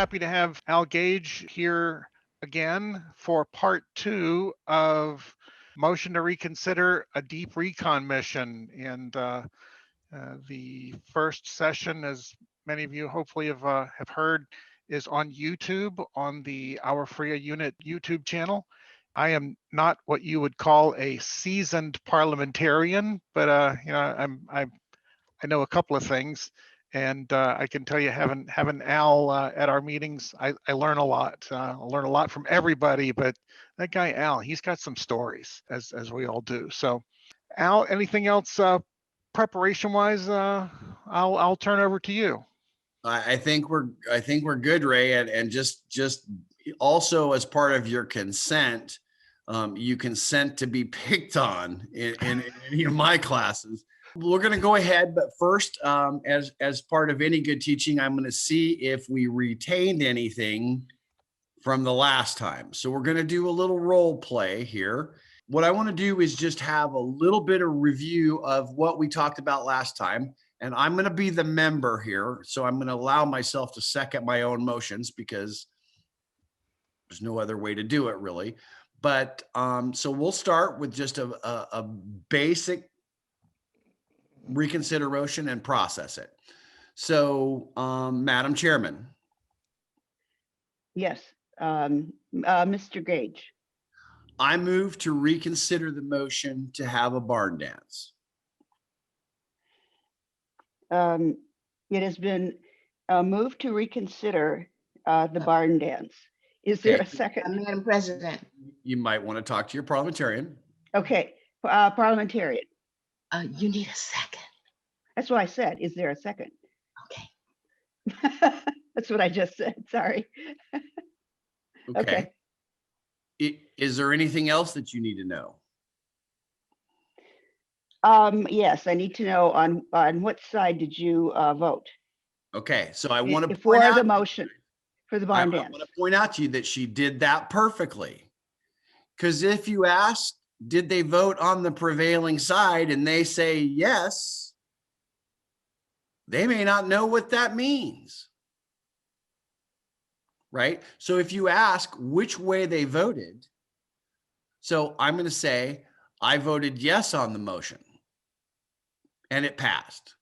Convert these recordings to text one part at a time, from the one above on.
happy to have Al Gage here again for part 2 of motion to reconsider a deep recon mission. And the first session, as many of you hopefully have heard, is on YouTube on the Our Freya Unit YouTube channel. I am not what you would call a seasoned parliamentarian, but I know a couple of things, and I can tell you, having Al at our meetings, I learn a lot. I learn a lot from everybody, but that guy Al, he's got some stories, as we all do. So, Al, anything else preparation-wise? I'll turn over to you. I think we're good, Ray, and just also as part of your consent, you consent to be picked on in any of my classes. We're going to go ahead, but first, as part of any good teaching, I'm going to see if we retained anything from the last time. So we're going to do a little role play here. What I want to do is just have a little bit of review of what we talked about last time. And I'm going to be the member here. So I'm going to allow myself to second my own motions because there's no other way to do it really. But so we'll start with just a basic reconsideration and process it. So, Madam Chairman. Yes, Mr. Gage. I move to reconsider the motion to have a barn dance. It has been moved to reconsider the barn dance. Is there a second? Madam President. You might want to talk to your parliamentarian. Okay, parliamentarian. You need a second. That's what I said. Is there a second? Okay. That's what I just said. Sorry. Okay. Is there anything else that you need to know? Yes, I need to know on what side did you vote? Okay, so I want to for the motion for the barn dance. I want to point out to you that she did that perfectly. Because if you ask, did they vote on the prevailing side, and they say yes, they may not know what that means. Right? So if you ask which way they voted, so I'm going to say, I voted yes on the motion and it passed.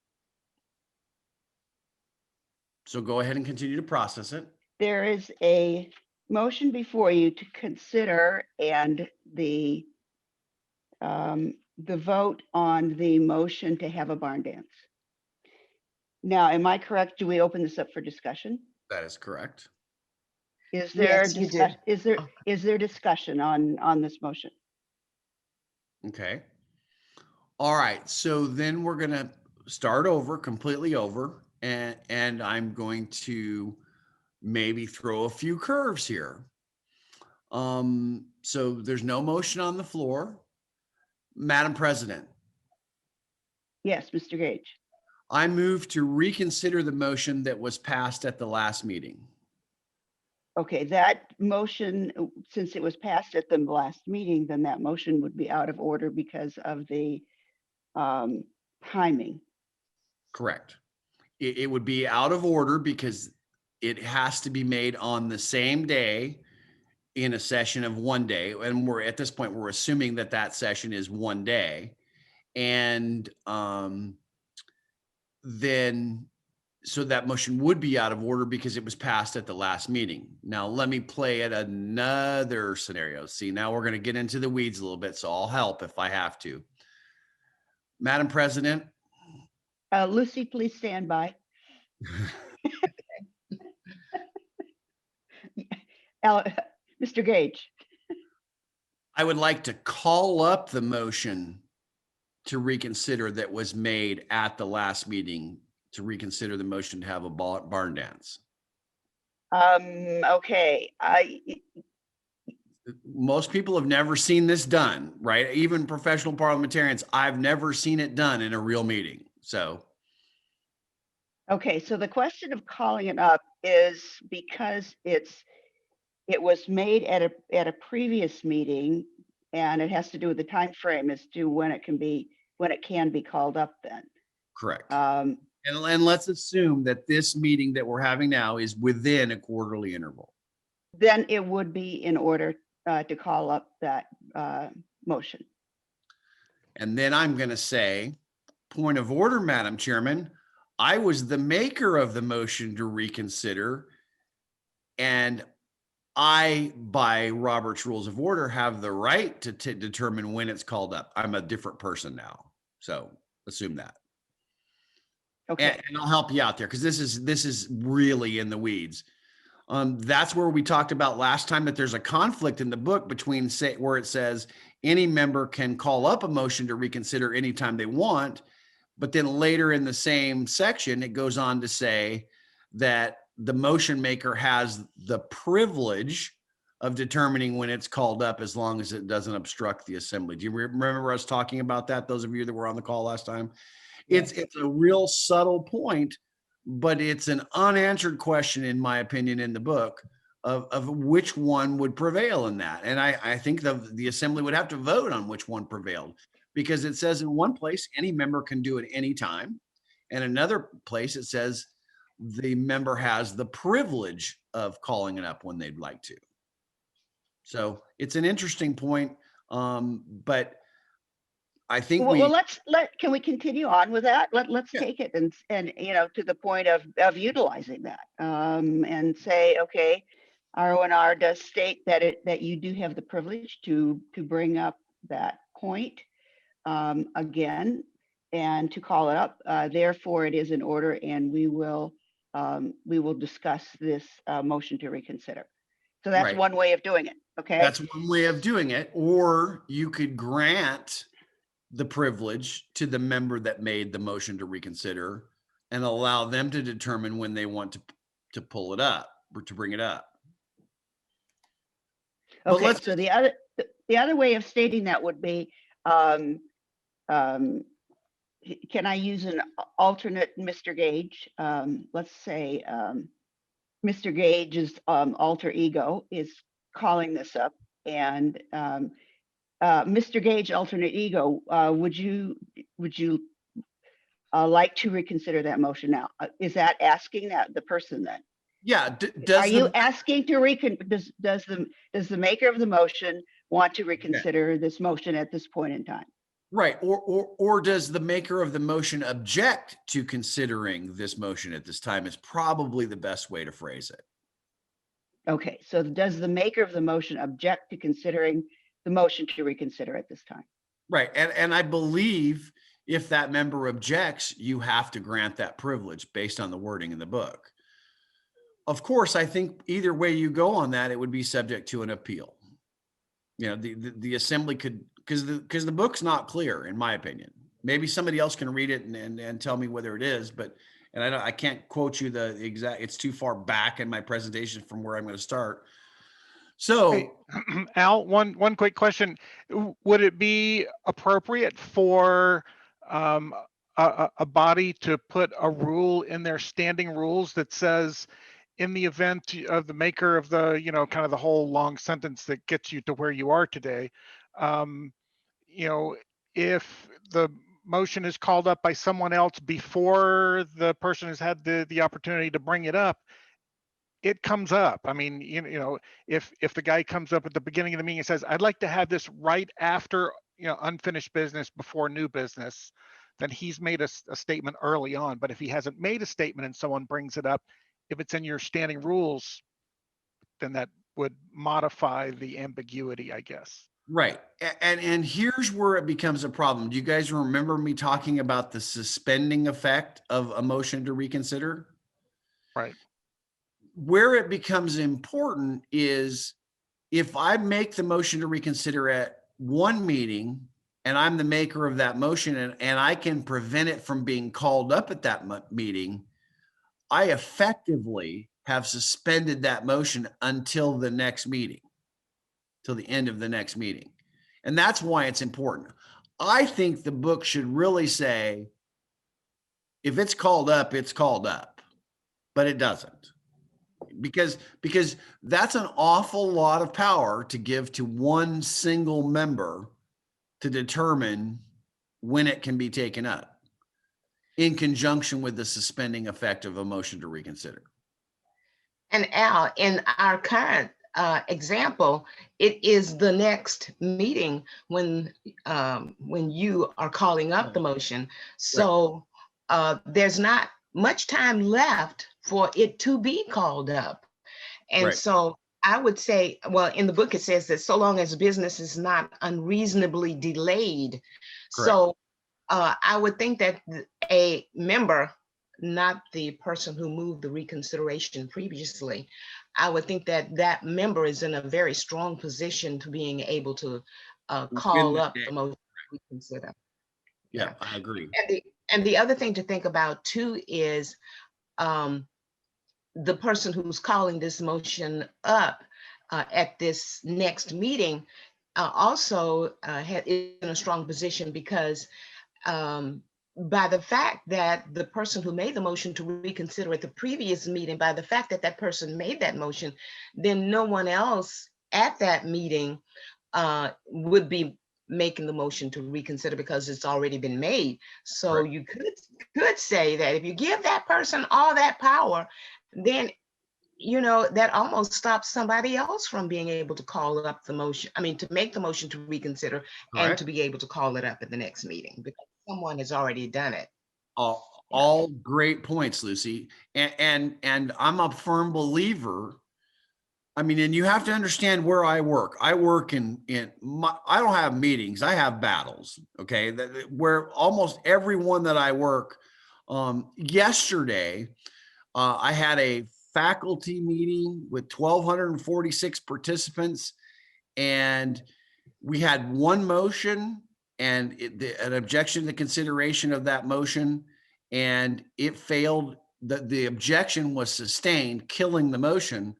So go ahead and continue to process it. There is a motion before you to consider and the vote on the motion to have a barn dance. Now, am I correct? Do we open this up for discussion? That is correct. Is there Yes, you did. is there discussion on this motion? Okay. All right. So then we're going to start over, completely over, and I'm going to maybe throw a few curves here. So there's no motion on the floor. Madam President. Yes, Mr. Gage. I move to reconsider the motion that was passed at the last meeting. Okay, that motion, since it was passed at the last meeting, then that motion would be out of order because of the timing. Correct. It would be out of order because it has to be made on the same day in a session of 1 day. And we're at this point, we're assuming that that session is 1 day. And then, so that motion would be out of order because it was passed at the last meeting. Now, let me play at another scenario. See, now we're going to get into the weeds a little bit, so I'll help if I have to. Madam President. Lucy, please stand by. Mr. Gage. I would like to call up the motion to reconsider that was made at the last meeting to reconsider the motion to have a barn dance. Okay. Most people have never seen this done, right? Even professional parliamentarians, I've never seen it done in a real meeting. So. Okay, so the question of calling it up is because it was made at a previous meeting, and it has to do with the time frame as to when it can be called up then. Correct. And let's assume that this meeting that we're having now is within a quarterly interval. Then it would be in order to call up that motion. And then I'm going to say, point of order, Madam Chairman, I was the maker of the motion to reconsider, and I, by Robert's Rules of Order, have the right to determine when it's called up. I'm a different person now, so assume that. Okay. And I'll help you out there because this is really in the weeds. That's where we talked about last time that there's a conflict in the book between where it says any member can call up a motion to reconsider anytime they want, but then later in the same section, it goes on to say that the motion maker has the privilege of determining when it's called up as long as it doesn't obstruct the assembly. Do you remember us talking about that? Those of you that were on the call last time? It's a real subtle point, but it's an unanswered question, in my opinion, in the book of which one would prevail in that. And I think the assembly would have to vote on which one prevailed, because it says in one place, any member can do it any time. And another place it says the member has the privilege of calling it up when they'd like to. So it's an interesting point. But I think can we continue on with that? Let's take it and to the point of utilizing that and say, okay, R1R does state that you do have the privilege to bring up that point again and to call it up. Therefore, it is in order, and we will discuss this motion to reconsider. So that's one way of doing it. Okay, that's one way of doing it. Or you could grant the privilege to the member that made the motion to reconsider and allow them to determine when they want to pull it up or to bring it up. Okay, so the other way of stating that would be, can I use an alternate Mr. Gage? Let's say Mr. Gage's alter ego is calling this up, and Mr. Gage, alternate ego, would you like to reconsider that motion now? Is that asking that the person then? Yeah. Are you asking to does the maker of the motion want to reconsider this motion at this point in time? Right. Or does the maker of the motion object to considering this motion at this time is probably the best way to phrase it. Okay. So does the maker of the motion object to considering the motion to reconsider at this time? Right. And I believe if that member objects, you have to grant that privilege based on the wording in the book. Of course, I think either way you go on that, it would be subject to an appeal. You know, the assembly could, because the book's not clear, in my opinion. Maybe somebody else can read it and tell me whether it is, but I can't quote you the exact, it's too far back in my presentation from where I'm going to start. So, hey, Al, one quick question: would it be appropriate for a body to put a rule in their standing rules that says, in the event of the maker of the, kind of the whole long sentence that gets you to where you are today, if the motion is called up by someone else before the person has had the opportunity to bring it up, it comes up. I mean, if the guy comes up at the beginning of the meeting and says, I'd like to have this right after, unfinished business before new business, then he's made a statement early on. But if he hasn't made a statement and someone brings it up, if it's in your standing rules, then that would modify the ambiguity, I guess. right. And here's where it becomes a problem. Do you guys remember me talking about the suspending effect of a motion to reconsider? Right. Where it becomes important is if I make the motion to reconsider at one meeting and I'm the maker of that motion and I can prevent it from being called up at that meeting, I effectively have suspended that motion until the next meeting, till the end of the next meeting. And that's why it's important. I think the book should really say, if it's called up, it's called up, but it doesn't. Because that's an awful lot of power to give to one single member to determine when it can be taken up. in conjunction with the suspending effect of a motion to reconsider. And Al, in our current example, it is the next meeting when you are calling up the motion. So there's not much time left for it to be called up. And Right. so I would say, well, in the book, it says that so long as business is not unreasonably delayed. Correct. So I would think that a member, not the person who moved the reconsideration previously, I would think that that member is in a very strong position to being able to call the up day. the motion to reconsider. Yeah, I agree. And the other thing to think about too is the person who's calling this motion up at this next meeting also is in a strong position because by the fact that the person who made the motion to reconsider at the previous meeting, by the fact that that person made that motion, then no one else at that meeting would be making the motion to reconsider because it's already been made. So Right. you could say that if you give that person all that power, then that almost stops somebody else from being able to call up the motion. I mean, to make the motion to reconsider and Correct. to be able to call it up at the next meeting because someone has already done it. All great points, Lucy. And I'm a firm believer. I mean, and you have to understand where I work. I work I don't have meetings. I have battles. Okay. Where almost everyone that I work, yesterday, I had a faculty meeting with 1,246 participants, and we had one motion and an objection to consideration of that motion, and it failed. The objection was sustained, killing the motion.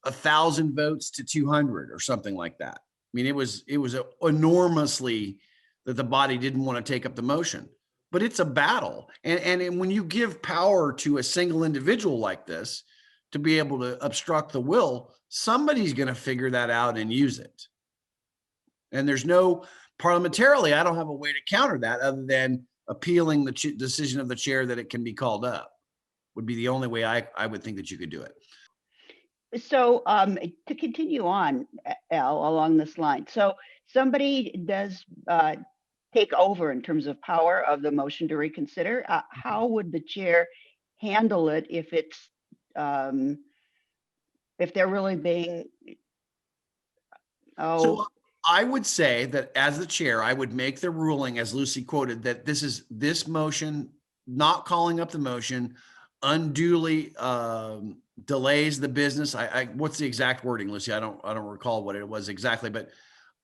1,000 votes to 200 or something like that. I mean, it was enormously that the body didn't want to take up the motion. But it's a battle. And when you give power to a single individual like this to be able to obstruct the will, somebody's going to figure that out and use it. And there's no parliamentarily, I don't have a way to counter that other than appealing the decision of the chair that it can be called up. Would be the only way I would think that you could do it. So to continue on, Al, along this line, so somebody does take over in terms of power of the motion to reconsider. How would the chair handle it if it's if they're really being So I would say that as the chair, I would make the ruling, as Lucy quoted, that this motion, not calling up the motion, unduly delays the business. What's the exact wording, Lucy? I don't recall what it was exactly, but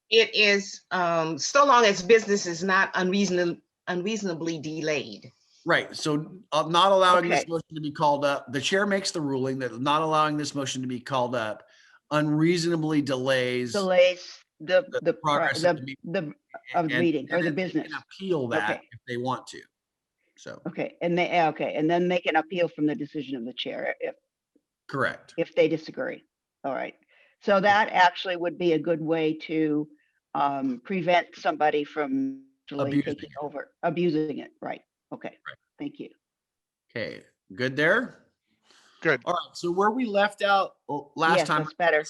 it is so long as business is not unreasonably delayed. Right. So not allowing this Okay. motion to be called up. The chair makes the ruling that not allowing this motion to be called up unreasonably delays the progress of the meeting. of the meeting or the then business. They can appeal that Okay. if they want to. So Okay, and then they can appeal from the decision of the chair correct. if they disagree. All right. So that actually would be a good way to prevent somebody from actually Abusing taking over, abusing it. Right. Okay. Right. Thank you. Okay. Good there. Good. All right. So where we left out last Yes, time that's better.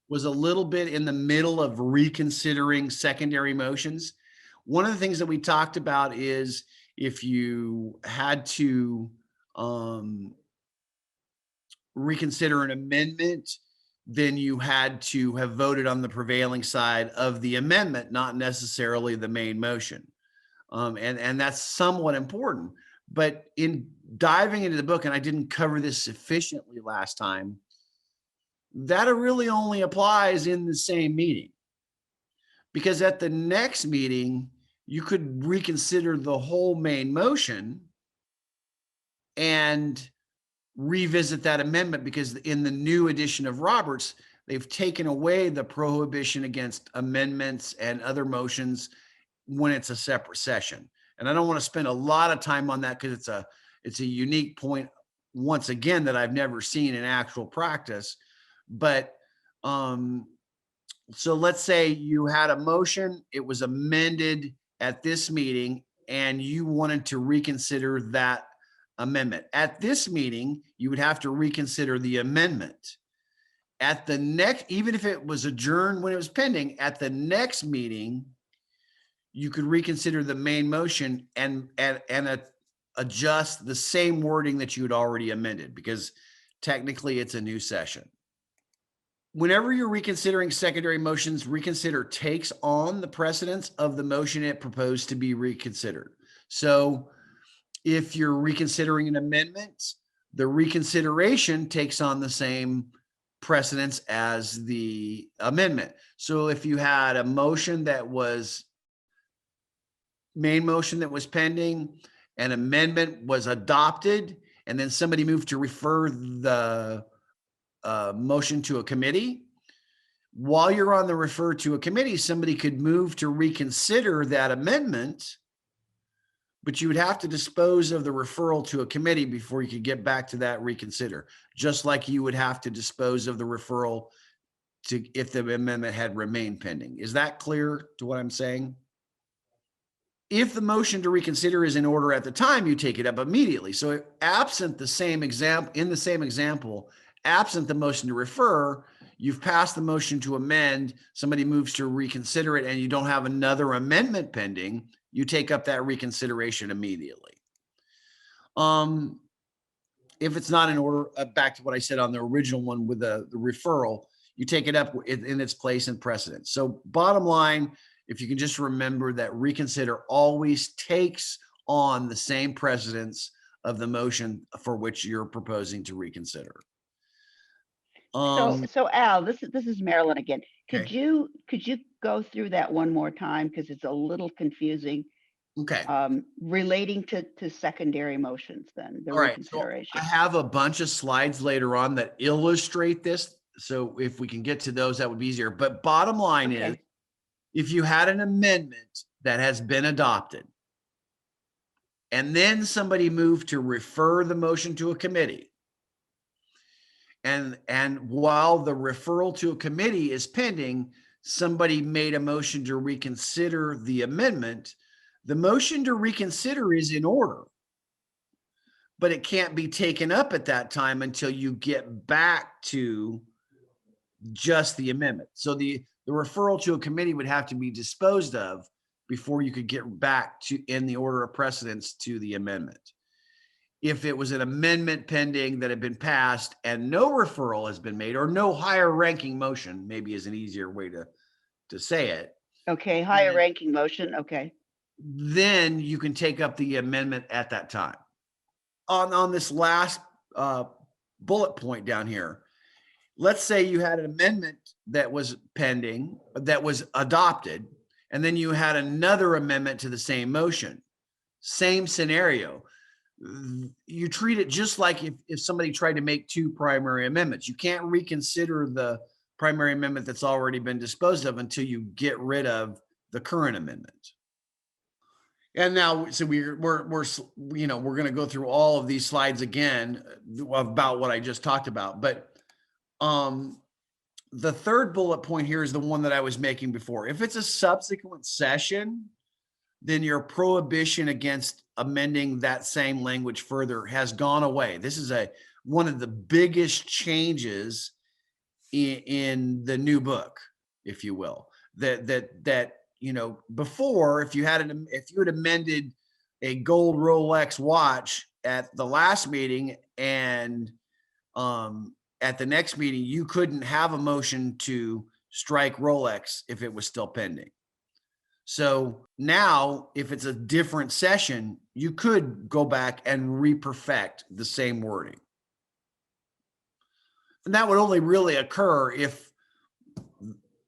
was a little bit in the middle of reconsidering secondary motions. One of the things that we talked about is if you had to reconsider an amendment, then you had to have voted on the prevailing side of the amendment, not necessarily the main motion. And that's somewhat important. But in diving into the book, and I didn't cover this sufficiently last time, that really only applies in the same meeting. Because at the next meeting, you could reconsider the whole main motion and revisit that amendment, because in the new edition of Roberts, they've taken away the prohibition against amendments and other motions when it's a separate session. And I don't want to spend a lot of time on that because it's a unique point, once again, that I've never seen in actual practice. But so let's say you had a motion, it was amended at this meeting, and you wanted to reconsider that amendment. At this meeting, you would have to reconsider the amendment. At the next, even if it was adjourned when it was pending, at the next meeting, you could reconsider the main motion and adjust the same wording that you had already amended, because technically it's a new session. Whenever you're reconsidering secondary motions, reconsider takes on the precedence of the motion it proposed to be reconsidered. So if you're reconsidering an amendment, the reconsideration takes on the same precedence as the amendment. So if you had a motion that was main motion that was pending, an amendment was adopted, and then somebody moved to refer the motion to a committee, while you're on the refer to a committee, somebody could move to reconsider that amendment, but you would have to dispose of the referral to a committee before you could get back to that reconsider, just like you would have to dispose of the referral to if the amendment had remained pending. Is that clear to what I'm saying? If the motion to reconsider is in order at the time, you take it up immediately. So absent the same example, in the same example, absent the motion to refer, you've passed the motion to amend, somebody moves to reconsider it, and you don't have another amendment pending, you take up that reconsideration immediately. If it's not in order, back to what I said on the original one with the referral, you take it up in its place and precedence. So bottom line, if you can just remember that reconsider always takes on the same precedence of the motion for which you're proposing to reconsider. So Al, this is Marilyn again. Could Okay. you go through that one more time, because it's a little confusing, Okay. relating to secondary motions, then the All right. So reconsideration. I have a bunch of slides later on that illustrate this. So if we can get to those, that would be easier. But bottom line is, Okay. if you had an amendment that has been adopted, and then somebody moved to refer the motion to a committee, and while the referral to a committee is pending, somebody made a motion to reconsider the amendment, the motion to reconsider is in order, but it can't be taken up at that time until you get back to just the amendment. So the referral to a committee would have to be disposed of before you could get back to, in the order of precedence, to the amendment. If it was an amendment pending that had been passed and no referral has been made, or no higher ranking motion, maybe is an easier way to say it. Okay, higher ranking motion. Okay. Then you can take up the amendment at that time. On this last bullet point down here, let's say you had an amendment that was pending, that was adopted, and then you had another amendment to the same motion. Same scenario. You treat it just like if somebody tried to make two primary amendments. You can't reconsider the primary amendment that's already been disposed of until you get rid of the current amendment. And now, so we're going to go through all of these slides again about what I just talked about. But the third bullet point here is the one that I was making before. If it's a subsequent session, then your prohibition against amending that same language further has gone away. This is one of the biggest changes in the new book, if you will. That before, if you had amended a gold Rolex watch at the last meeting, and at the next meeting you couldn't have a motion to strike Rolex if it was still pending. So now, if it's a different session, you could go back and re-perfect the same wording. And that would only really occur if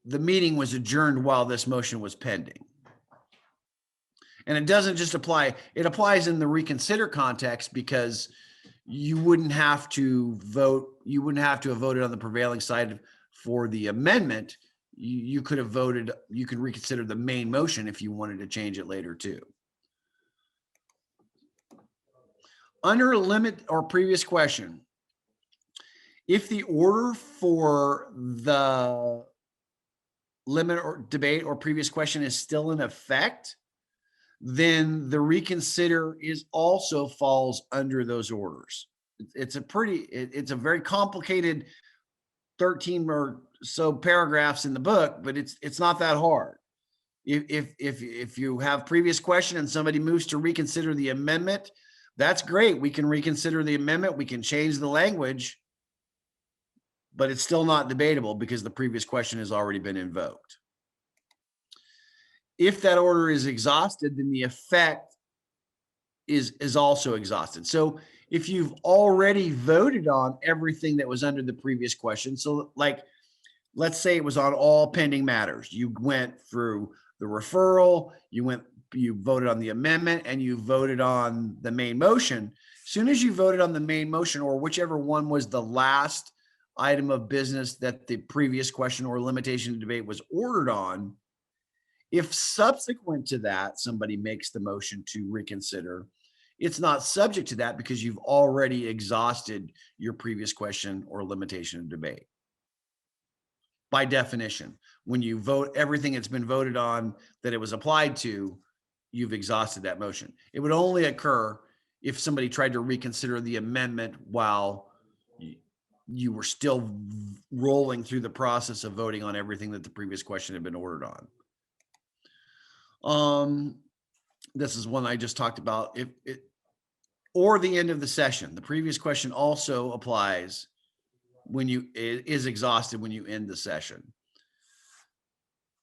the meeting was adjourned while this motion was pending. And it doesn't just apply, it applies in the reconsider context, because you wouldn't have to vote, have voted on the prevailing side for the amendment. You could have voted, you could reconsider the main motion if you wanted to change it later too. Under limit or previous question, if the order for the limit or debate or previous question is still in effect, then the reconsider is also falls under those orders. It's a very complicated 13 or so paragraphs in the book, but it's not that hard. If you have previous question and somebody moves to reconsider the amendment, that's great. We can reconsider the amendment. We can change the language, but it's still not debatable because the previous question has already been invoked. If that order is exhausted, then the effect is also exhausted. So if you've already voted on everything that was under the previous question, so like, let's say it was on all pending matters. You went through the referral, you voted on the amendment, and you voted on the main motion. As soon as you voted on the main motion, or whichever one was the last item of business that the previous question or limitation of debate was ordered on, if subsequent to that, somebody makes the motion to reconsider, it's not subject to that because you've already exhausted your previous question or limitation of debate. By definition, when you vote everything that's been voted on that it was applied to, you've exhausted that motion. It would only occur if somebody tried to reconsider the amendment while you were still rolling through the process of voting on everything that the previous question had been ordered on. This is one I just talked about. Or the end of the session. The previous question also applies when it is exhausted when you end the session,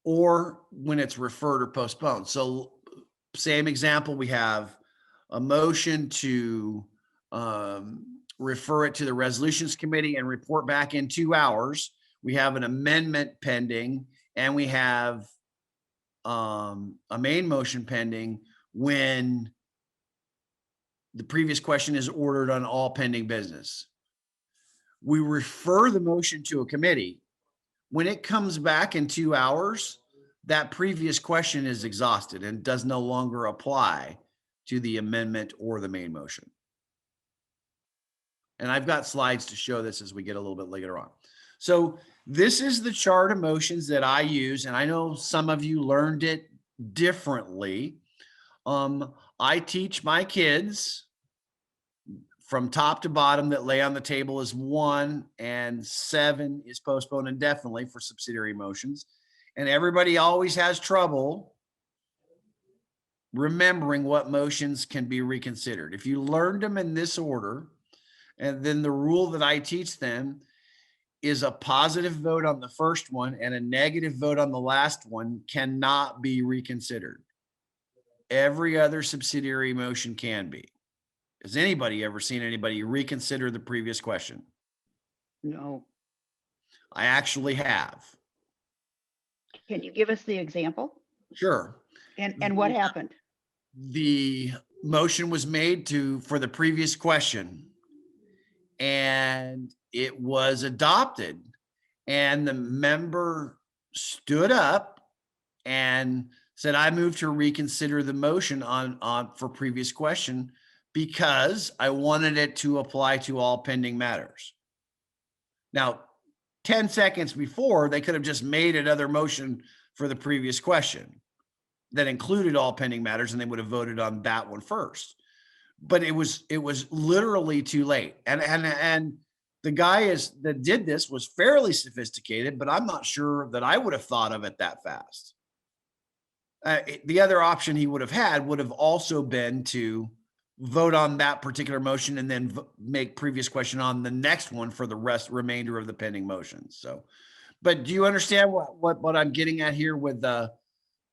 or when it's referred or postponed. So same example, we have a motion to refer it to the resolutions committee and report back in 2 hours. We have an amendment pending, and we have a main motion pending when the previous question is ordered on all pending business. We refer the motion to a committee. When it comes back in 2 hours, that previous question is exhausted and does no longer apply to the amendment or the main motion. And I've got slides to show this as we get a little bit later on. So this is the chart of motions that I use, and I know some of you learned it differently. I teach my kids from top to bottom that lay on the table is 1 and 7 is postponed indefinitely for subsidiary motions. And everybody always has trouble remembering what motions can be reconsidered. If you learned them in this order, and then the rule that I teach them is a positive vote on the first one and a negative vote on the last one cannot be reconsidered. Every other subsidiary motion can be. Has anybody ever seen anybody reconsider the previous question? No. I actually have. Can you give us the example? Sure. And what happened? The motion was made for the previous question, and it was adopted, and the member stood up and said, I move to reconsider the motion for previous question because I wanted it to apply to all pending matters. Now, 10 seconds before, they could have just made another motion for the previous question that included all pending matters, and they would have voted on that one first. But it was literally too late. And the guy that did this was fairly sophisticated, but I'm not sure that I would have thought of it that fast. The other option he would have had would have also been to vote on that particular motion and then make previous question on the next one for the remainder of the pending motions. So, but do you understand what I'm getting at here with the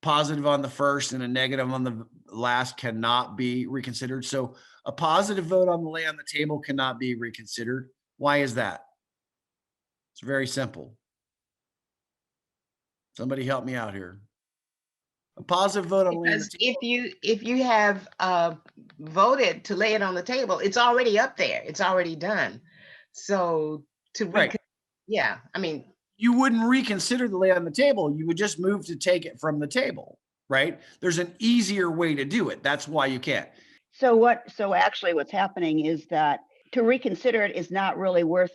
positive on the first and a negative on the last cannot be reconsidered? So a positive vote on the lay on the table cannot be reconsidered. Why is that? It's very simple. Somebody help me out here. A positive vote on Because if you have voted to lay it on the table, it's already up there. It's already done. So right. Yeah, I mean, you wouldn't reconsider the lay on the table. You would just move to take it from the table, right? There's an easier way to do it. That's why you can't. So actually what's happening is that to reconsider it is not really worth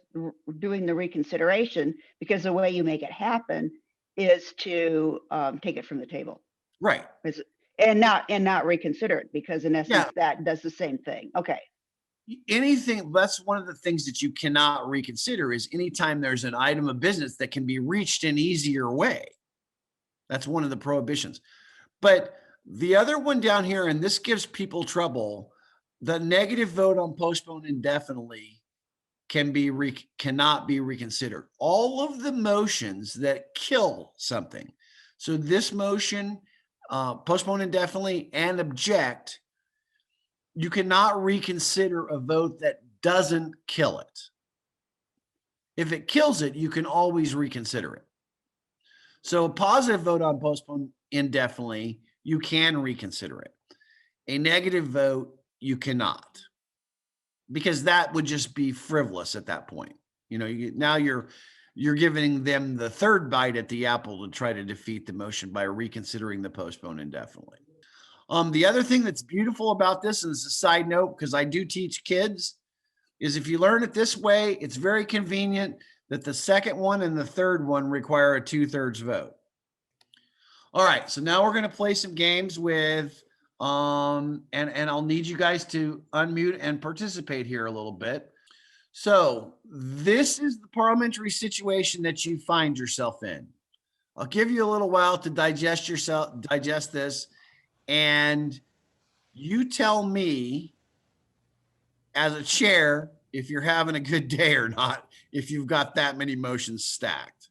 doing the reconsideration, because the way you make it happen is to take it from the table. Right. And not reconsider it, because in essence, Yeah. that does the same thing. Okay. Anything, that's one of the things that you cannot reconsider is anytime there's an item of business that can be reached an easier way. That's one of the prohibitions. But the other one down here, and this gives people trouble, the negative vote on postpone indefinitely cannot be reconsidered. All of the motions that kill something. So this motion, postpone indefinitely and object, you cannot reconsider a vote that doesn't kill it. If it kills it, you can always reconsider it. So a positive vote on postpone indefinitely, you can reconsider it. A negative vote, you cannot, because that would just be frivolous at that point. You know, now you're giving them the third bite at the apple to try to defeat the motion by reconsidering the postpone indefinitely. The other thing that's beautiful about this, and as a side note, because I do teach kids, is if you learn it this way, it's very convenient that the second one and the third one require a 2/3 vote. All right, so now we're going to play some games with, and I'll need you guys to unmute and participate here a little bit. So this is the parliamentary situation that you find yourself in. I'll give you a little while to digest this, and you tell me as a chair if you're having a good day or not, if you've got that many motions stacked.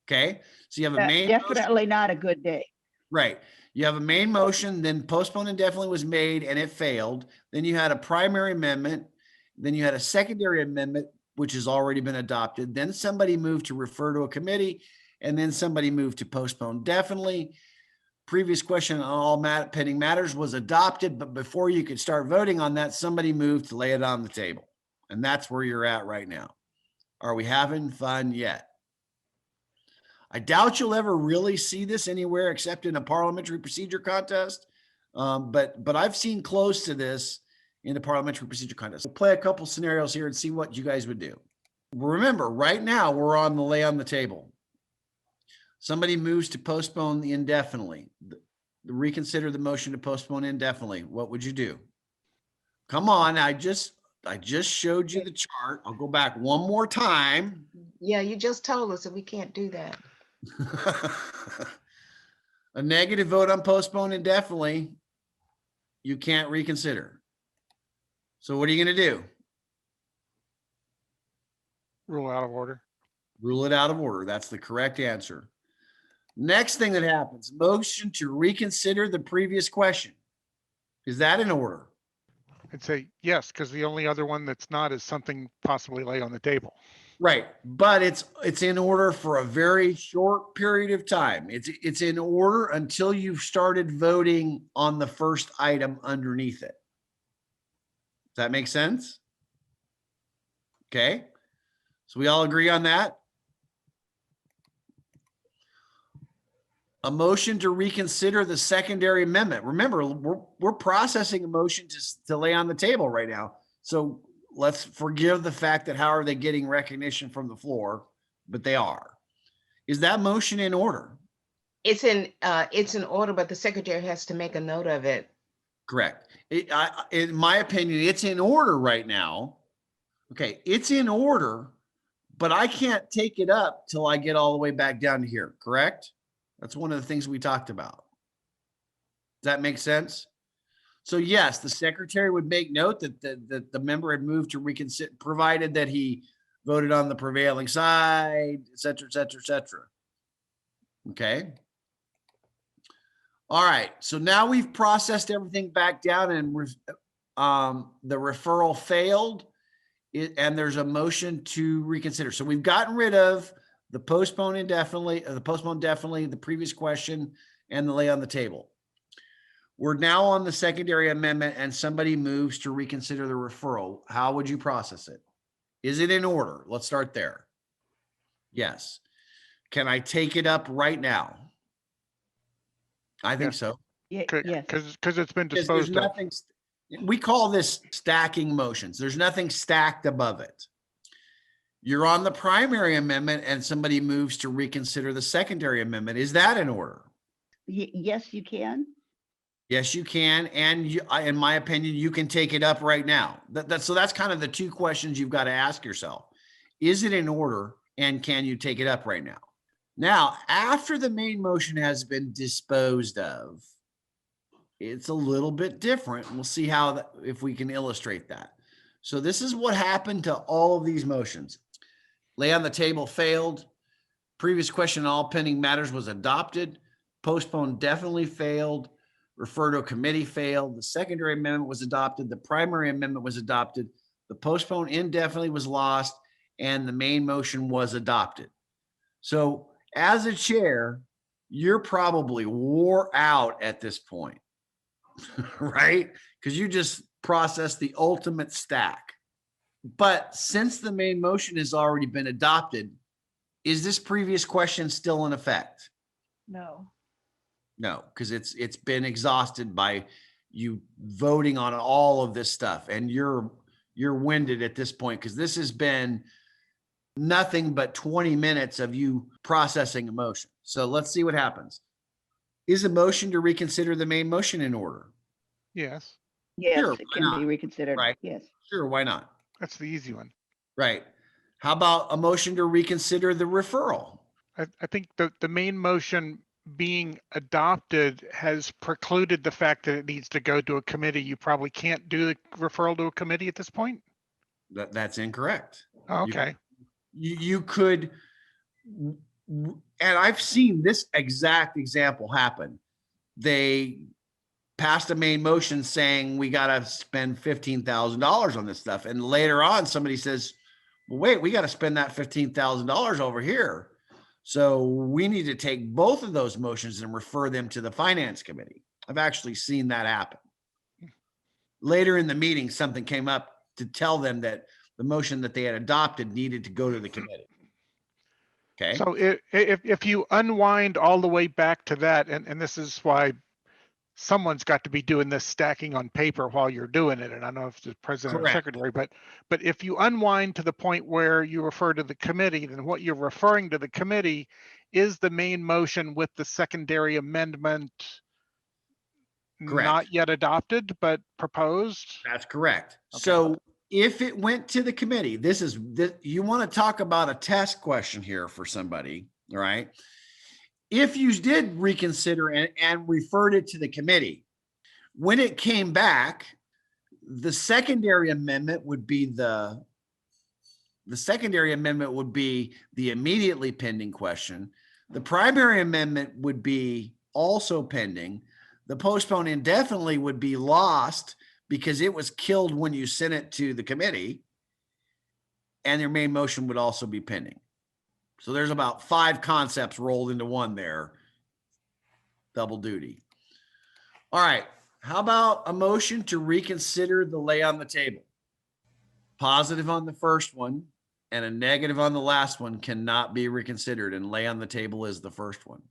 Okay, so you have a main Definitely not a good day. right. You have a main motion, then postpone indefinitely was made and it failed. Then you had a primary amendment. Then you had a secondary amendment, which has already been adopted. Then somebody moved to refer to a committee, and then somebody moved to postpone definitely. Previous question on all pending matters was adopted, but before you could start voting on that, somebody moved to lay it on the table. And that's where you're at right now. Are we having fun yet? I doubt you'll ever really see this anywhere except in a parliamentary procedure contest. But I've seen close to this in the parliamentary procedure contest. We'll play a couple scenarios here and see what you guys would do. Remember, right now we're on the lay on the table. Somebody moves to postpone indefinitely. Reconsider the motion to postpone indefinitely. What would you do? Come on, I just showed you the chart. I'll go back one more time. Yeah, you just told us that we can't do that. A negative vote on postpone indefinitely, you can't reconsider. So what are you going to do? Rule out of order. Rule it out of order. That's the correct answer. Next thing that happens, motion to reconsider the previous question. Is that in order? I'd say yes, because the only other one that's not is something possibly lay on the table. Right, but it's in order for a very short period of time. It's in order until you've started voting on the first item underneath it. Does that make sense? Okay, so we all agree on that. A motion to reconsider the secondary amendment. Remember, we're processing a motion to lay on the table right now. So let's forgive the fact that how are they getting recognition from the floor, but they are. Is that motion in order? It's in order, but the secretary has to make a note of it. Correct. In my opinion, it's in order right now. Okay, it's in order, but I can't take it up till I get all the way back down to here, correct? That's one of the things we talked about. Does that make sense? So yes, the secretary would make note that the member had moved to reconsider, provided that he voted on the prevailing side, et cetera, et cetera, et cetera. Okay. All right. So now we've processed everything back down, and the referral failed, and there's a motion to reconsider. So we've gotten rid of the postpone indefinitely, the previous question, and the lay on the table. We're now on the secondary amendment, and somebody moves to reconsider the referral. How would you process it? Is it in order? Let's start there. Yes. Can I take it up right now? I think so. Yes. Because it's been Because there's disposed of. nothing, we call this stacking motions. There's nothing stacked above it. You're on the primary amendment and somebody moves to reconsider the secondary amendment. Is that in order? Yes, you can. Yes, you can. And in my opinion, you can take it up right now. So that's kind of the two questions you've got to ask yourself. Is it in order? And can you take it up right now? Now, after the main motion has been disposed of, it's a little bit different. We'll see how, if we can illustrate that. So this is what happened to all of these motions. Lay on the table failed. Previous question on all pending matters was adopted. Postpone definitely failed. Refer to a committee failed. The secondary amendment was adopted. The primary amendment was adopted. The postpone indefinitely was lost, and the main motion was adopted. So as a chair, you're probably wore out at this point, right? Because you just processed the ultimate stack. But since the main motion has already been adopted, is this previous question still in effect? No. No, because it's been exhausted by you voting on all of this stuff, and you're winded at this point because this has been nothing but 20 minutes of you processing a motion. So let's see what happens. Is a motion to reconsider the main motion in order? Yes, Yes, Sure, it why can be not? reconsidered. Right. Yes. Sure, why not? that's the easy one. Right. How about a motion to reconsider the referral? I think the main motion being adopted has precluded the fact that it needs to go to a committee. You probably can't do the referral to a committee at this point. That's incorrect. Oh, okay. You could, and I've seen this exact example happen. They passed a main motion saying we got to spend $15,000 on this stuff. And later on, somebody says, well, wait, we got to spend that $15,000 over here. So we need to take both of those motions and refer them to the finance committee. I've actually seen that happen. Later in the meeting, something came up to tell them that the motion that they had adopted needed to go to the committee. Okay. So if you unwind all the way back to that, and this is why someone's got to be doing this stacking on paper while you're doing it, and I don't know if it's the president or Correct. secretary, but if you unwind to the point where you refer to the committee, then what you're referring to the committee is the main motion with the secondary amendment Correct. not yet adopted, but proposed. That's correct. Okay. So if it went to the committee, you want to talk about a test question here for somebody, all right? If you did reconsider and referred it to the committee, when it came back, the secondary amendment would be the immediately pending question. The primary amendment would be also pending. The postpone indefinitely would be lost because it was killed when you sent it to the committee, and their main motion would also be pending. So there's about 5 concepts rolled into one there. Double duty. All right. How about a motion to reconsider the lay on the table? Positive on the first one and a negative on the last one cannot be reconsidered, and lay on the table is the first one.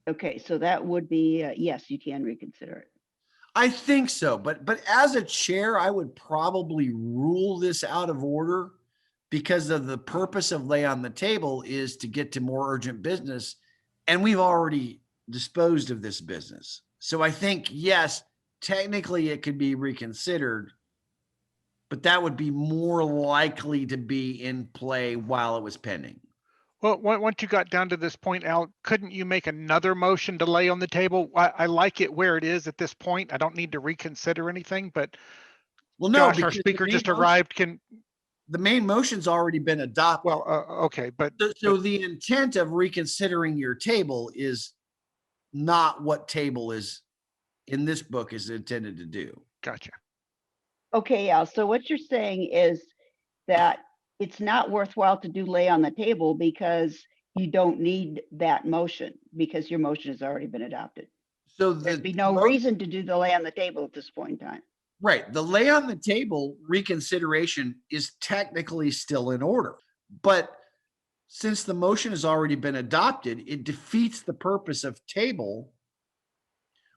Okay, so that would be, yes, you can reconsider it. I think so, but as a chair, I would probably rule this out of order because of the purpose of lay on the table is to get to more urgent business, and we've already disposed of this business. So I think, yes, technically it could be reconsidered, but that would be more likely to be in play while it was pending. Well, once you got down to this point, Al, couldn't you make another motion to lay on the table? I like it where it is at this point. I don't need to reconsider anything, but Well, no, Josh, our because speaker just arrived. the main motion's already been adopted. Well, okay, but So the intent of reconsidering your table is not what table is in this book is intended to do. gotcha. Okay, Al, so what you're saying is that it's not worthwhile to do lay on the table because you don't need that motion because your motion has already been adopted. So There'd be no reason to do the lay on the table at this point in time. Right. The lay on the table reconsideration is technically still in order. But since the motion has already been adopted, it defeats the purpose of table,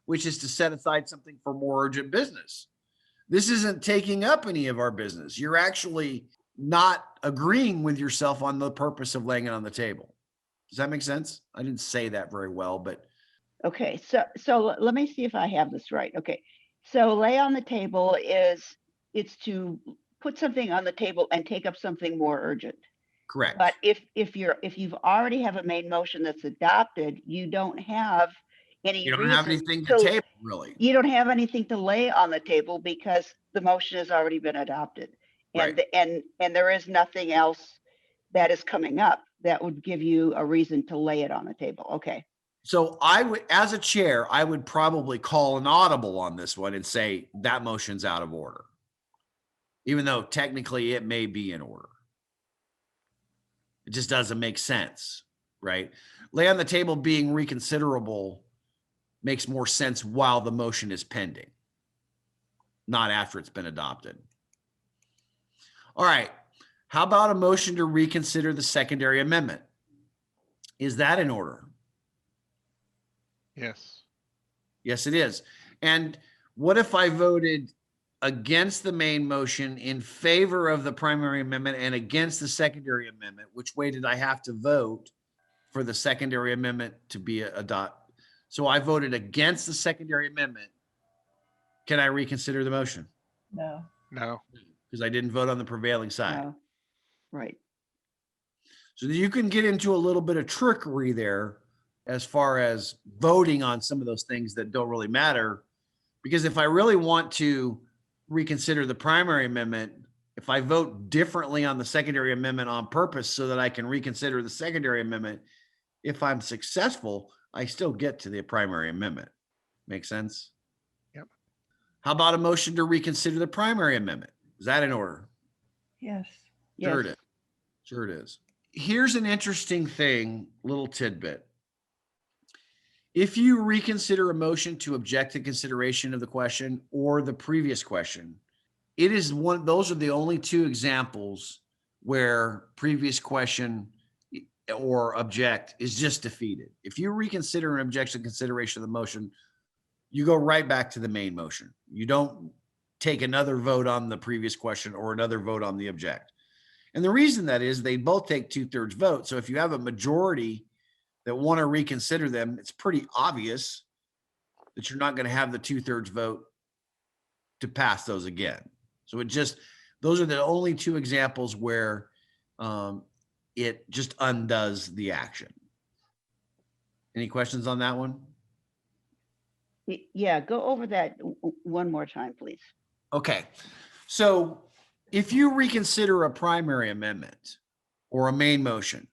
which is to set aside something for more urgent business. This isn't taking up any of our business. You're actually not agreeing with yourself on the purpose of laying it on the table. Does that make sense? I didn't say that very well, but Okay, so let me see if I have this right. Okay, so lay on the table it's to put something on the table and take up something more urgent. correct. But if you've already have a main motion that's adopted, you don't have any You don't have reason anything to table, really. you don't have anything to lay on the table because the motion has already been adopted. And Right. and there is nothing else that is coming up that would give you a reason to lay it on the table. Okay. So I would, as a chair, I would probably call an audible on this one and say that motion's out of order, even though technically it may be in order. It just doesn't make sense, right? Lay on the table being reconsiderable makes more sense while the motion is pending, not after it's been adopted. All right. How about a motion to reconsider the secondary amendment? Is that in order? Yes. Yes, it is. And what if I voted against the main motion in favor of the primary amendment and against the secondary amendment? Which way did I have to vote for the secondary amendment to be adopted? So I voted against the secondary amendment. Can I reconsider the motion? No. No. Because I didn't vote on the prevailing side. No. Right. So you can get into a little bit of trickery there as far as voting on some of those things that don't really matter. Because if I really want to reconsider the primary amendment, if I vote differently on the secondary amendment on purpose so that I can reconsider the secondary amendment, if I'm successful, I still get to the primary amendment. Make sense? Yep. How about a motion to reconsider the primary amendment? Is that in order? Yes. Sure Yes. it is. Sure it is. Here's an interesting thing, little tidbit. If you reconsider a motion to object to consideration of the question or the previous question, it is one, those are the only two examples where previous question or object is just defeated. If you reconsider an objection to consideration of the motion, you go right back to the main motion. You don't take another vote on the previous question or another vote on the object. And the reason that is they both take 2/3 vote. So if you have a majority that want to reconsider them, it's pretty obvious that you're not going to have the 2/3 vote to pass those again. So it just, those are the only two examples where it just undoes the action. Any questions on that one? Yeah, go over that one more time, please. Okay. So if you reconsider a primary amendment or a main motion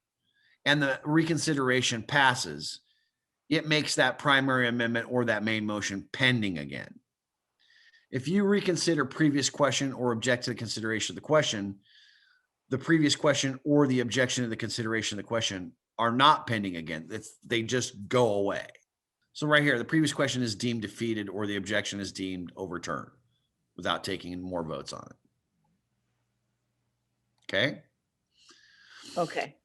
and the reconsideration passes, it makes that primary amendment or that main motion pending again. If you reconsider previous question or object to the consideration of the question, the previous question or the objection to the consideration of the question are not pending again. They just go away. So right here, the previous question is deemed defeated or the objection is deemed overturned without taking more votes on it. Okay. Okay.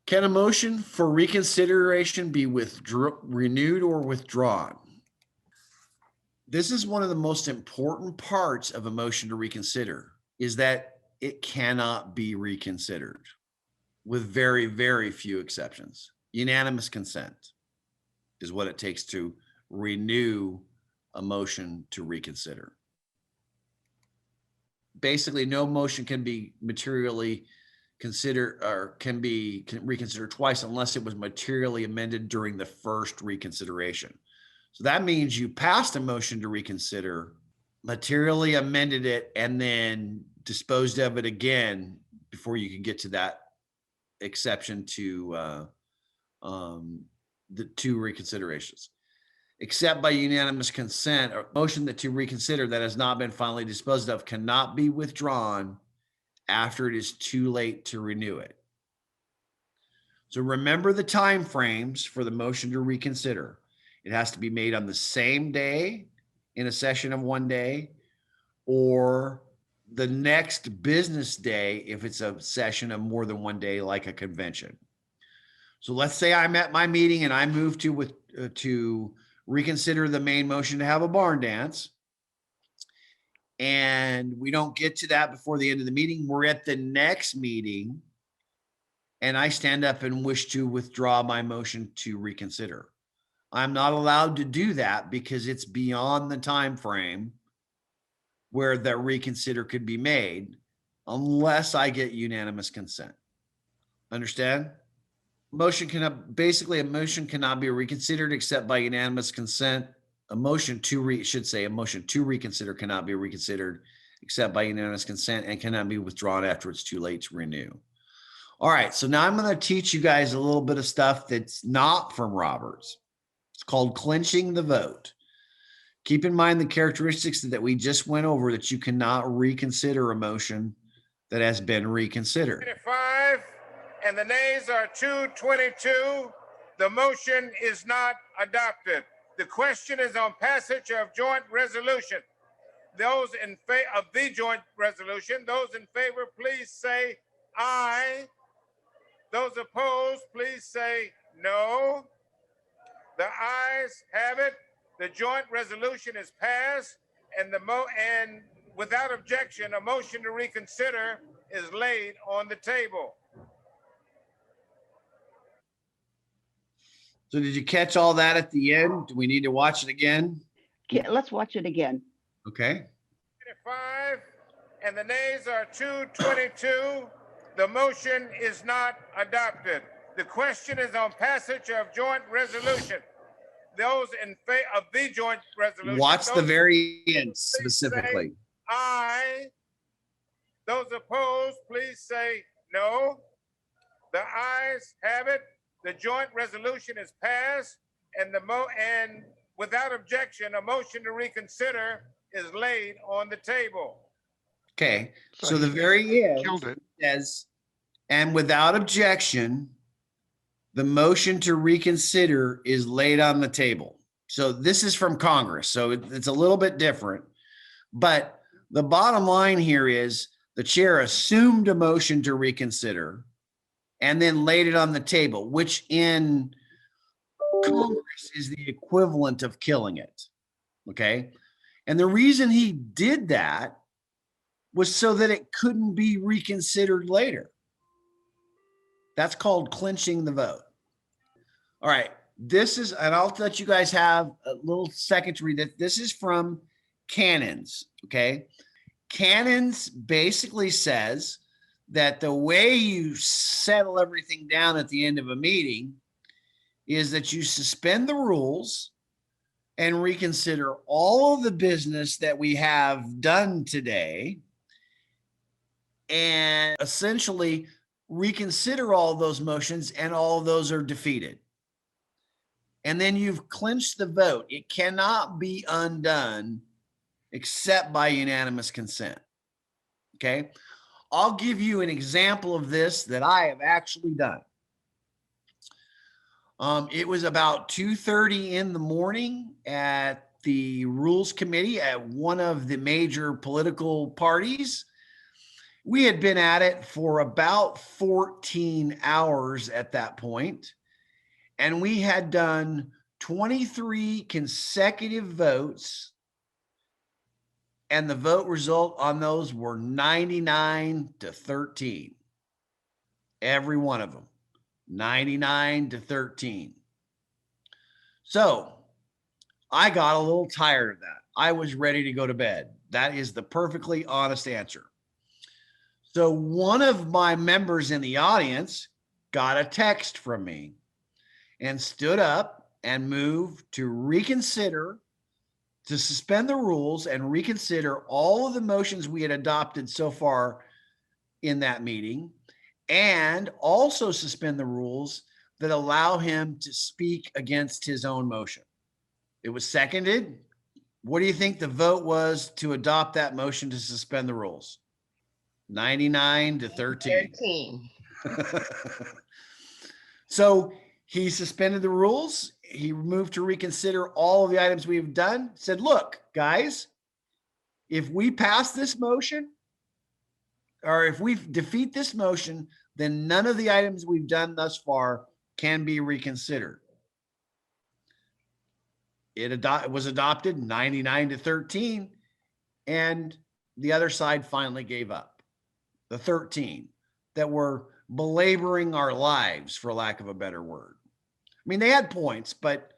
Can a motion for reconsideration be renewed or withdrawn? This is one of the most important parts of a motion to reconsider, is that it cannot be reconsidered with very, very few exceptions. Unanimous consent is what it takes to renew a motion to reconsider. Basically, no motion can be materially considered or can be reconsidered twice unless it was materially amended during the first reconsideration. So that means you passed a motion to reconsider, materially amended it, and then disposed of it again before you can get to that exception to the two reconsiderations. Except by unanimous consent, a motion that to reconsider that has not been finally disposed of cannot be withdrawn after it is too late to renew it. So remember the time frames for the motion to reconsider. It has to be made on the same day in a session of 1 day, or the next business day if it's a session of more than 1 day, like a convention. So let's say I'm at my meeting and I move to reconsider the main motion to have a barn dance, and we don't get to that before the end of the meeting. We're at the next meeting and I stand up and wish to withdraw my motion to reconsider. I'm not allowed to do that because it's beyond the time frame where the reconsider could be made unless I get unanimous consent. Understand? Motion cannot, basically a motion cannot be reconsidered except by unanimous consent. A motion to reconsider cannot be reconsidered except by unanimous consent and cannot be withdrawn after it's too late to renew. All right, so now I'm going to teach you guys a little bit of stuff that's not from Roberts. It's called clinching the vote. Keep in mind the characteristics that we just went over, that you cannot reconsider a motion that has been reconsidered. 25, and the nays are 222. The motion is not adopted. The question is on passage of joint resolution. Those in favor of the joint resolution, those in favor, please say aye. Those opposed, please say no. The ayes have it. The joint resolution is passed, and without objection, a motion to reconsider is laid on the table. So did you catch all that at the end? Do we need to watch it again? Okay, let's watch it again. Okay. 25, and the nays are 222. The motion is not adopted. The question is on passage of joint resolution. Those in favor of the joint resolution. Watch the very end specifically. Aye. Those opposed, please say no. The ayes have it. The joint resolution is passed, and without objection, a motion to reconsider is laid on the table. Okay. So the very end Killed it. says, and without objection, the motion to reconsider is laid on the table. So this is from Congress. So it's a little bit different, but the bottom line here is the chair assumed a motion to reconsider and then laid it on the table, which in Congress is the equivalent of killing it. Okay. And the reason he did that was so that it couldn't be reconsidered later. That's called clinching the vote. All right. This is, and I'll let you guys have a little second to read it. This is from Canons. Okay. Canons basically says that the way you settle everything down at the end of a meeting is that you suspend the rules and reconsider all of the business that we have done today, and essentially reconsider all those motions, and all of those are defeated. And then you've clinched the vote. It cannot be undone except by unanimous consent. Okay. I'll give you an example of this that I have actually done. It was about 2:30 in the morning at the Rules Committee at one of the major political parties. We had been at it for about 14 hours at that point, and we had done 23 consecutive votes, and the vote result on those were 99-13. Every one of them, 99-13. So I got a little tired of that. I was ready to go to bed. That is the perfectly honest answer. So one of my members in the audience got a text from me and stood up and moved to reconsider, to suspend the rules and reconsider all of the motions we had adopted so far in that meeting, and also suspend the rules that allow him to speak against his own motion. It was seconded. What do you think the vote was to adopt that motion to suspend the rules? 99-13. So he suspended the rules. He moved to reconsider all of the items we've done, said, look, guys, if we pass this motion, or if we defeat this motion, then none of the items we've done thus far can be reconsidered. It was adopted 99-13, and the other side finally gave up. The 13 that were belaboring our lives, for lack of a better word. I mean, they had points, but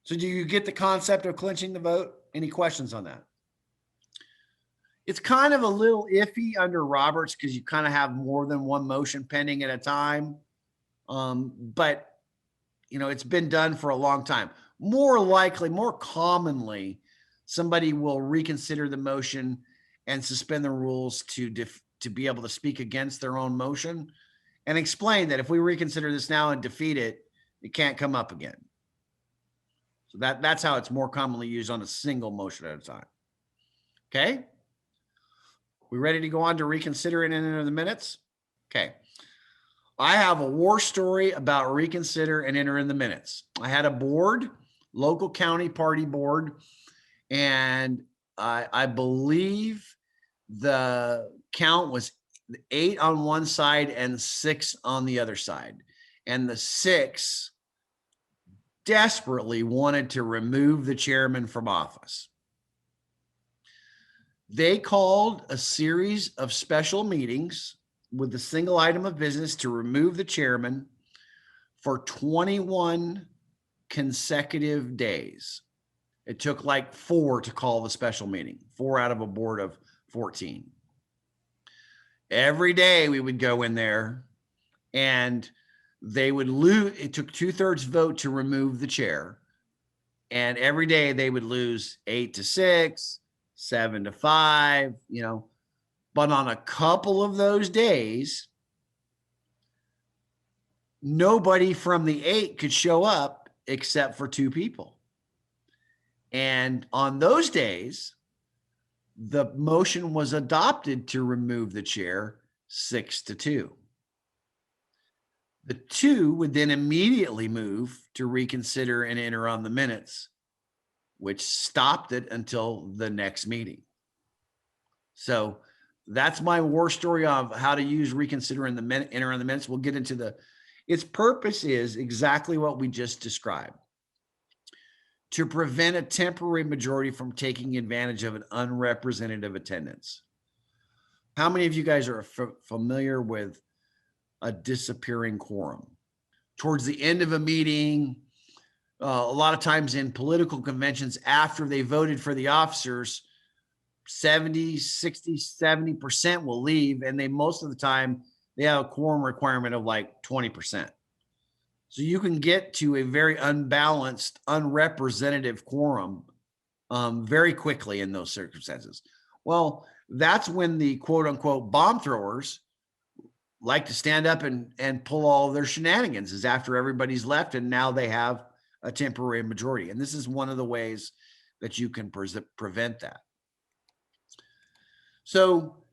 so do you get the concept of clinching the vote? Any questions on that? It's kind of a little iffy under Roberts because you kind of have more than one motion pending at a time. But it's been done for a long time. More likely, more commonly, somebody will reconsider the motion and suspend the rules to be able to speak against their own motion and explain that if we reconsider this now and defeat it, it can't come up again. So that's how it's more commonly used on a single motion at a time. Okay. We ready to go on to reconsider and enter the minutes? Okay. I have a war story about reconsider and enter in the minutes. I had a board, local county party board, and I believe the count was 8 on one side and 6 on the other side. And the 6 desperately wanted to remove the chairman from office. They called a series of special meetings with a single item of business to remove the chairman for 21 consecutive days. It took like 4 to call the special meeting, 4 out of a board of 14. Every day we would go in there and they would lose. It took 2/3 vote to remove the chair. And every day they would lose 8-6, 7-5, but on a couple of those days, nobody from the 8 could show up except for 2 people. And on those days, the motion was adopted to remove the chair 6-2. The 2 would then immediately move to reconsider and enter on the minutes, which stopped it until the next meeting. So that's my war story of how to use reconsider in the minute, enter on the minutes. We'll get into its purpose is exactly what we just described. To prevent a temporary majority from taking advantage of an unrepresentative attendance. How many of you guys are familiar with a disappearing quorum? Towards the end of a meeting, a lot of times in political conventions, after they voted for the officers, 70% will leave, and most of the time they have a quorum requirement of like 20%. So you can get to a very unbalanced, unrepresentative quorum very quickly in those circumstances. Well, that's when the quote unquote bomb throwers like to stand up and pull all of their shenanigans, is after everybody's left and now they have a temporary majority. And this is one of the ways that you can prevent that. So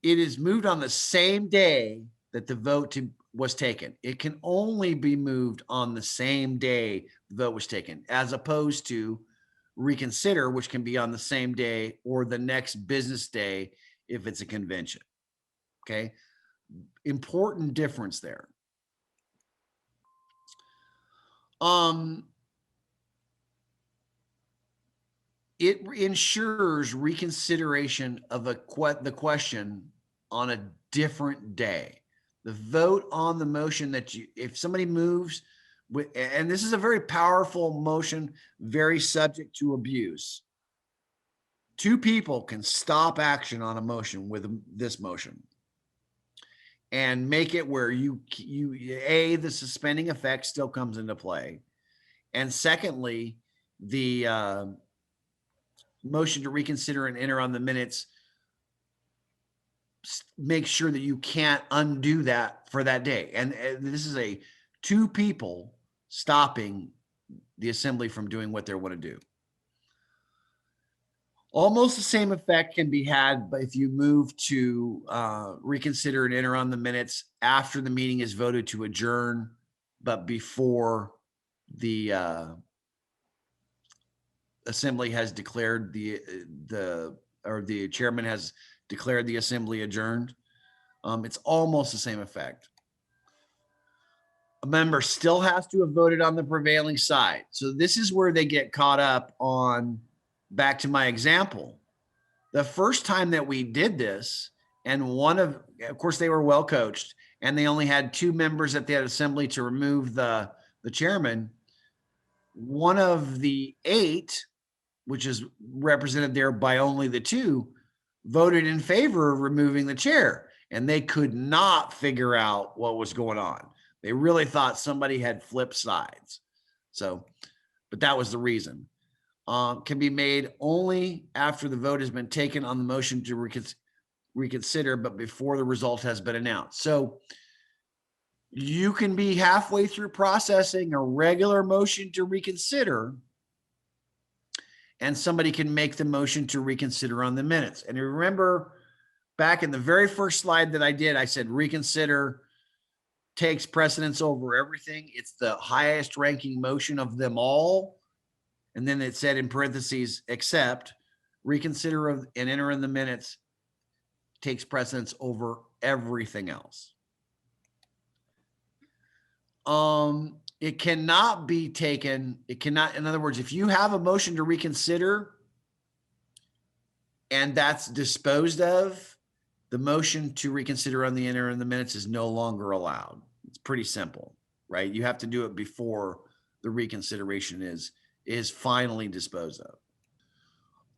it is moved on the same day that the vote was taken. It can only be moved on the same day the vote was taken, as opposed to reconsider, which can be on the same day or the next business day if it's a convention. Okay. Important difference there. It ensures reconsideration of the question on a different day. The vote on the motion that if somebody moves with, and this is a very powerful motion, very subject to abuse. 2 people can stop action on a motion with this motion and make it where the suspending effect still comes into play. And secondly, the motion to reconsider and enter on the minutes make sure that you can't undo that for that day. And this is 2 people stopping the assembly from doing what they want to do. Almost the same effect can be had if you move to reconsider and enter on the minutes after the meeting is voted to adjourn, but before the assembly has declared the chairman has declared the assembly adjourned. It's almost the same effect. A member still has to have voted on the prevailing side. So this is where they get caught up on, back to my example. The first time that we did this, and of course they were well coached, and they only had 2 members at that assembly to remove the chairman, one of the 8, which is represented there by only the 2, voted in favor of removing the chair, and they could not figure out what was going on. They really thought somebody had flipped sides. So, but that was the reason. Can be made only after the vote has been taken on the motion to reconsider, but before the result has been announced. So you can be halfway through processing a regular motion to reconsider, and somebody can make the motion to reconsider on the minutes. And remember, back in the very first slide that I did, I said reconsider takes precedence over everything. It's the highest ranking motion of them all. And then it said in parentheses, except reconsider and enter in the minutes takes precedence over everything else. It cannot be taken. It cannot, in other words, if you have a motion to reconsider and that's disposed of, the motion to reconsider on the enter in the minutes is no longer allowed. It's pretty simple, right? You have to do it before the reconsideration is finally disposed of.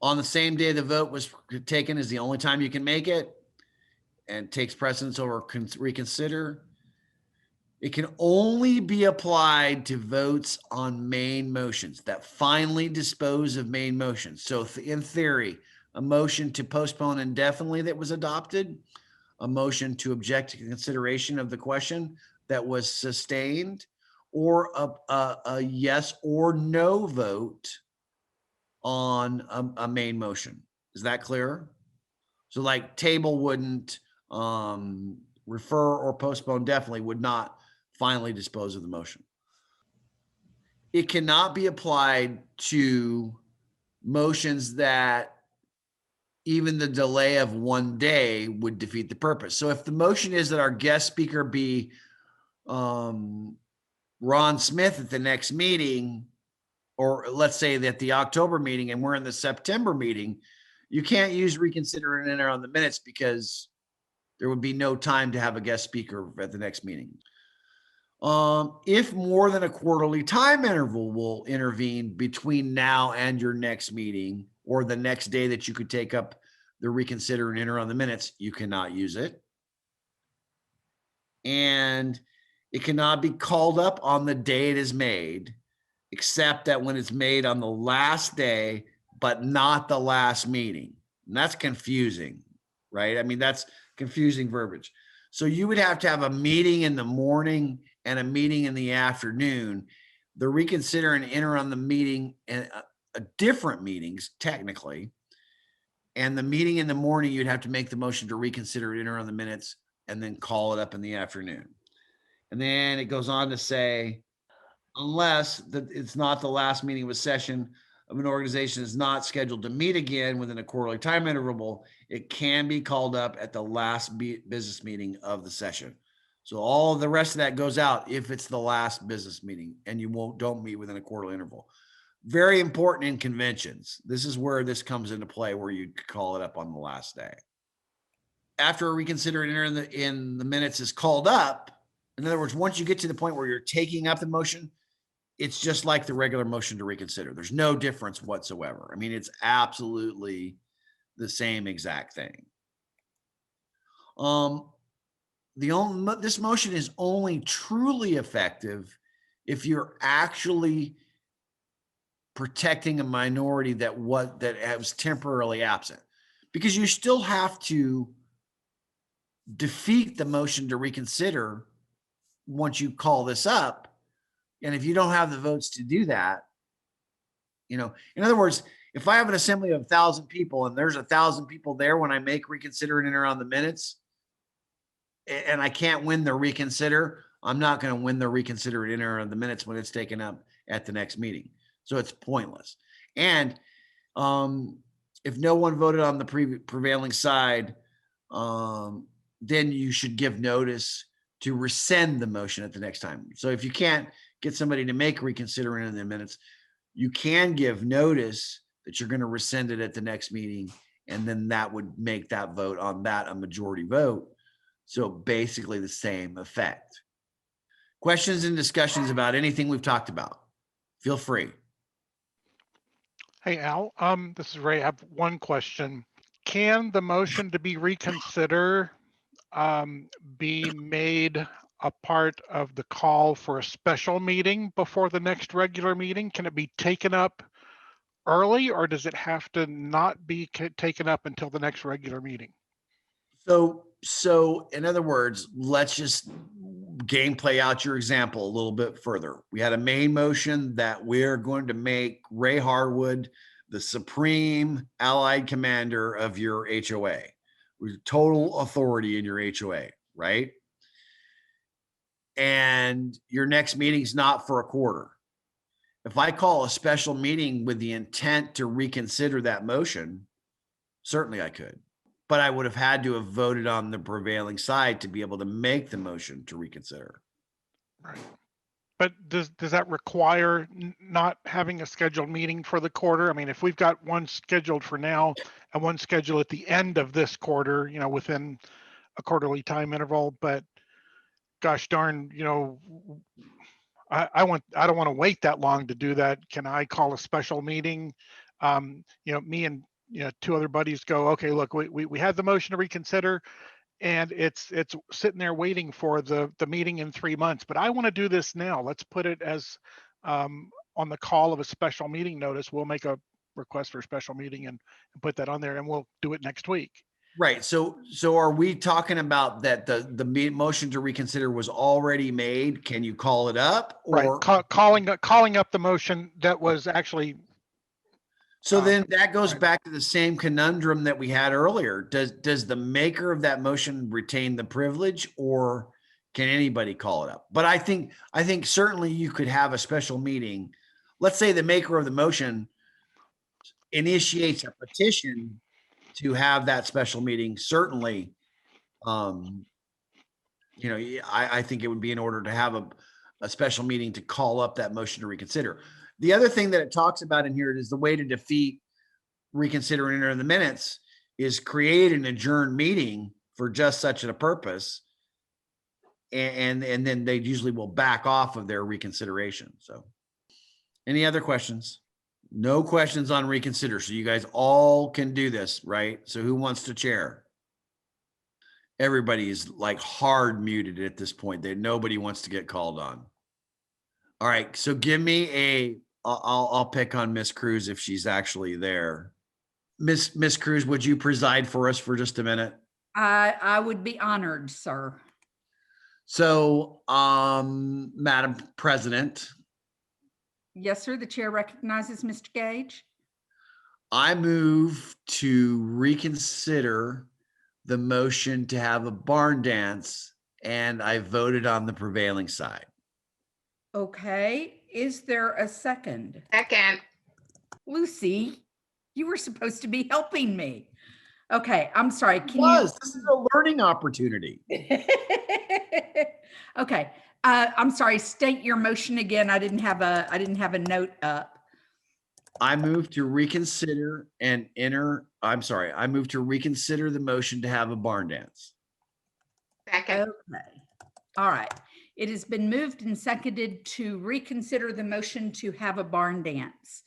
On the same day the vote was taken is the only time you can make it, and takes precedence over reconsider. It can only be applied to votes on main motions that finally dispose of main motions. So in theory, a motion to postpone indefinitely that was adopted, a motion to object to consideration of the question that was sustained, or a yes or no vote on a main motion. Is that clear? So like table wouldn't, refer or postpone definitely would not finally dispose of the motion. It cannot be applied to motions that even the delay of 1 day would defeat the purpose. So if the motion is that our guest speaker be Ron Smith at the next meeting, or let's say that the October meeting and we're in the September meeting, you can't use reconsider and enter on the minutes because there would be no time to have a guest speaker at the next meeting. If more than a quarterly time interval will intervene between now and your next meeting, or the next day that you could take up the reconsider and enter on the minutes, you cannot use it. And it cannot be called up on the day it is made, except that when it's made on the last day, but not the last meeting. And that's confusing, right? I mean, that's confusing verbiage. So you would have to have a meeting in the morning and a meeting in the afternoon. The reconsider and enter on the meeting and different meetings technically. And the meeting in the morning, you'd have to make the motion to reconsider and enter on the minutes and then call it up in the afternoon. And then it goes on to say, unless it's not the last meeting of a session of an organization is not scheduled to meet again within a quarterly time interval, it can be called up at the last business meeting of the session. So all of the rest of that goes out if it's the last business meeting and you don't meet within a quarterly interval. Very important in conventions. This is where this comes into play, where you call it up on the last day. After a reconsider and enter in the minutes is called up, in other words, once you get to the point where you're taking up the motion, it's just like the regular motion to reconsider. There's no difference whatsoever. I mean, it's absolutely the same exact thing. This motion is only truly effective if you're actually protecting a minority that was temporarily absent, because you still have to defeat the motion to reconsider once you call this up. And if you don't have the votes to do that, in other words, if I have an assembly of 1,000 people and there's 1,000 people there when I make reconsider and enter on the minutes, and I can't win the reconsider, I'm not going to win the reconsider and enter on the minutes when it's taken up at the next meeting. So it's pointless. And if no one voted on the prevailing side, then you should give notice to rescind the motion at the next time. So if you can't get somebody to make reconsider in the minutes, you can give notice that you're going to rescind it at the next meeting, and then that would make that vote on that a majority vote. So basically the same effect. Questions and discussions about anything we've talked about? Feel free. Hey, Al, this is Ray. I have one question. Can the motion to be reconsider be made a part of the call for a special meeting before the next regular meeting? Can it be taken up early, or does it have to not be taken up until the next regular meeting? So in other words, let's just gameplay out your example a little bit further. We had a main motion that we're going to make Ray Harwood the supreme allied commander of your HOA, with total authority in your HOA, right? And your next meeting's not for a quarter. If I call a special meeting with the intent to reconsider that motion, certainly I could. But I would have had to have voted on the prevailing side to be able to make the motion to reconsider. Right. But does that require not having a scheduled meeting for the quarter? I mean, if we've got one scheduled for now and one scheduled at the end of this quarter, within a quarterly time interval, but gosh darn, I don't want to wait that long to do that. Can I call a special meeting? Me and two other buddies go, okay, look, we had the motion to reconsider, and it's sitting there waiting for the meeting in 3 months, but I want to do this now. Let's put it as on the call of a special meeting notice. We'll make a request for a special meeting and put that on there, and we'll do it next week. Right. So are we talking about that the motion to reconsider was already made? Can you call it up? Or right, calling up the motion that was actually. So then that goes back to the same conundrum that we had earlier. Does the maker of that motion retain the privilege, or can anybody call it up? But I think certainly you could have a special meeting. Let's say the maker of the motion initiates a petition to have that special meeting. Certainly, I think it would be in order to have a special meeting to call up that motion to reconsider. The other thing that it talks about in here is the way to defeat reconsider and enter in the minutes is create an adjourned meeting for just such a purpose. And then they usually will back off of their reconsideration. So any other questions? No questions on reconsider. So you guys all can do this, right? So who wants to chair? Everybody is like hard muted at this point. Nobody wants to get called on. All right. So give me I'll pick on Miss Cruz if she's actually there. Miss Cruz, would you preside for us for just a minute? I would be honored, sir. So, Madam President. Yes, sir. The chair recognizes Mr. Gage. I move to reconsider the motion to have a barn dance, and I voted on the prevailing side. Okay. Is there a second? Second. Lucy, you were supposed to be helping me. Okay. I'm sorry. Can This is a learning opportunity. you? Okay. I'm sorry. State your motion again. I didn't have a note up. I move to reconsider and enter. I'm sorry. I move to reconsider the motion to have a barn dance. Second. Okay. All right. It has been moved and seconded to reconsider the motion to have a barn dance.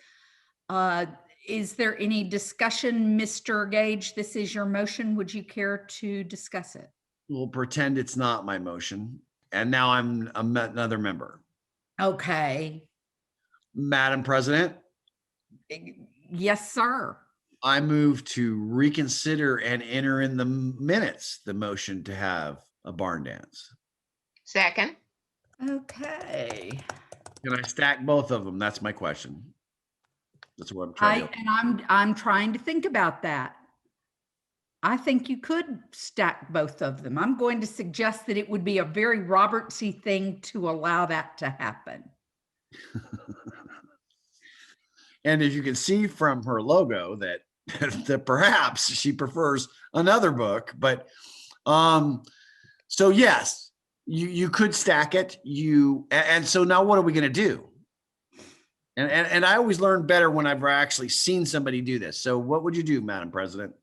Is there any discussion, Mr. Gage? This is your motion. Would you care to discuss it? We'll pretend it's not my motion. And now I'm another member. Okay. Madam President, Yes, sir. I move to reconsider and enter in the minutes the motion to have a barn dance. Second. Okay. Can I stack both of them? That's my question. That's what I'm trying to. I'm trying to think about that. I think you could stack both of them. I'm going to suggest that it would be a very Robertsy thing to allow that to happen. And as you can see from her logo that perhaps she prefers another book, but so yes, you could stack it. And so now what are we going to do? And I always learn better when I've actually seen somebody do this. So what would you do, Madam President?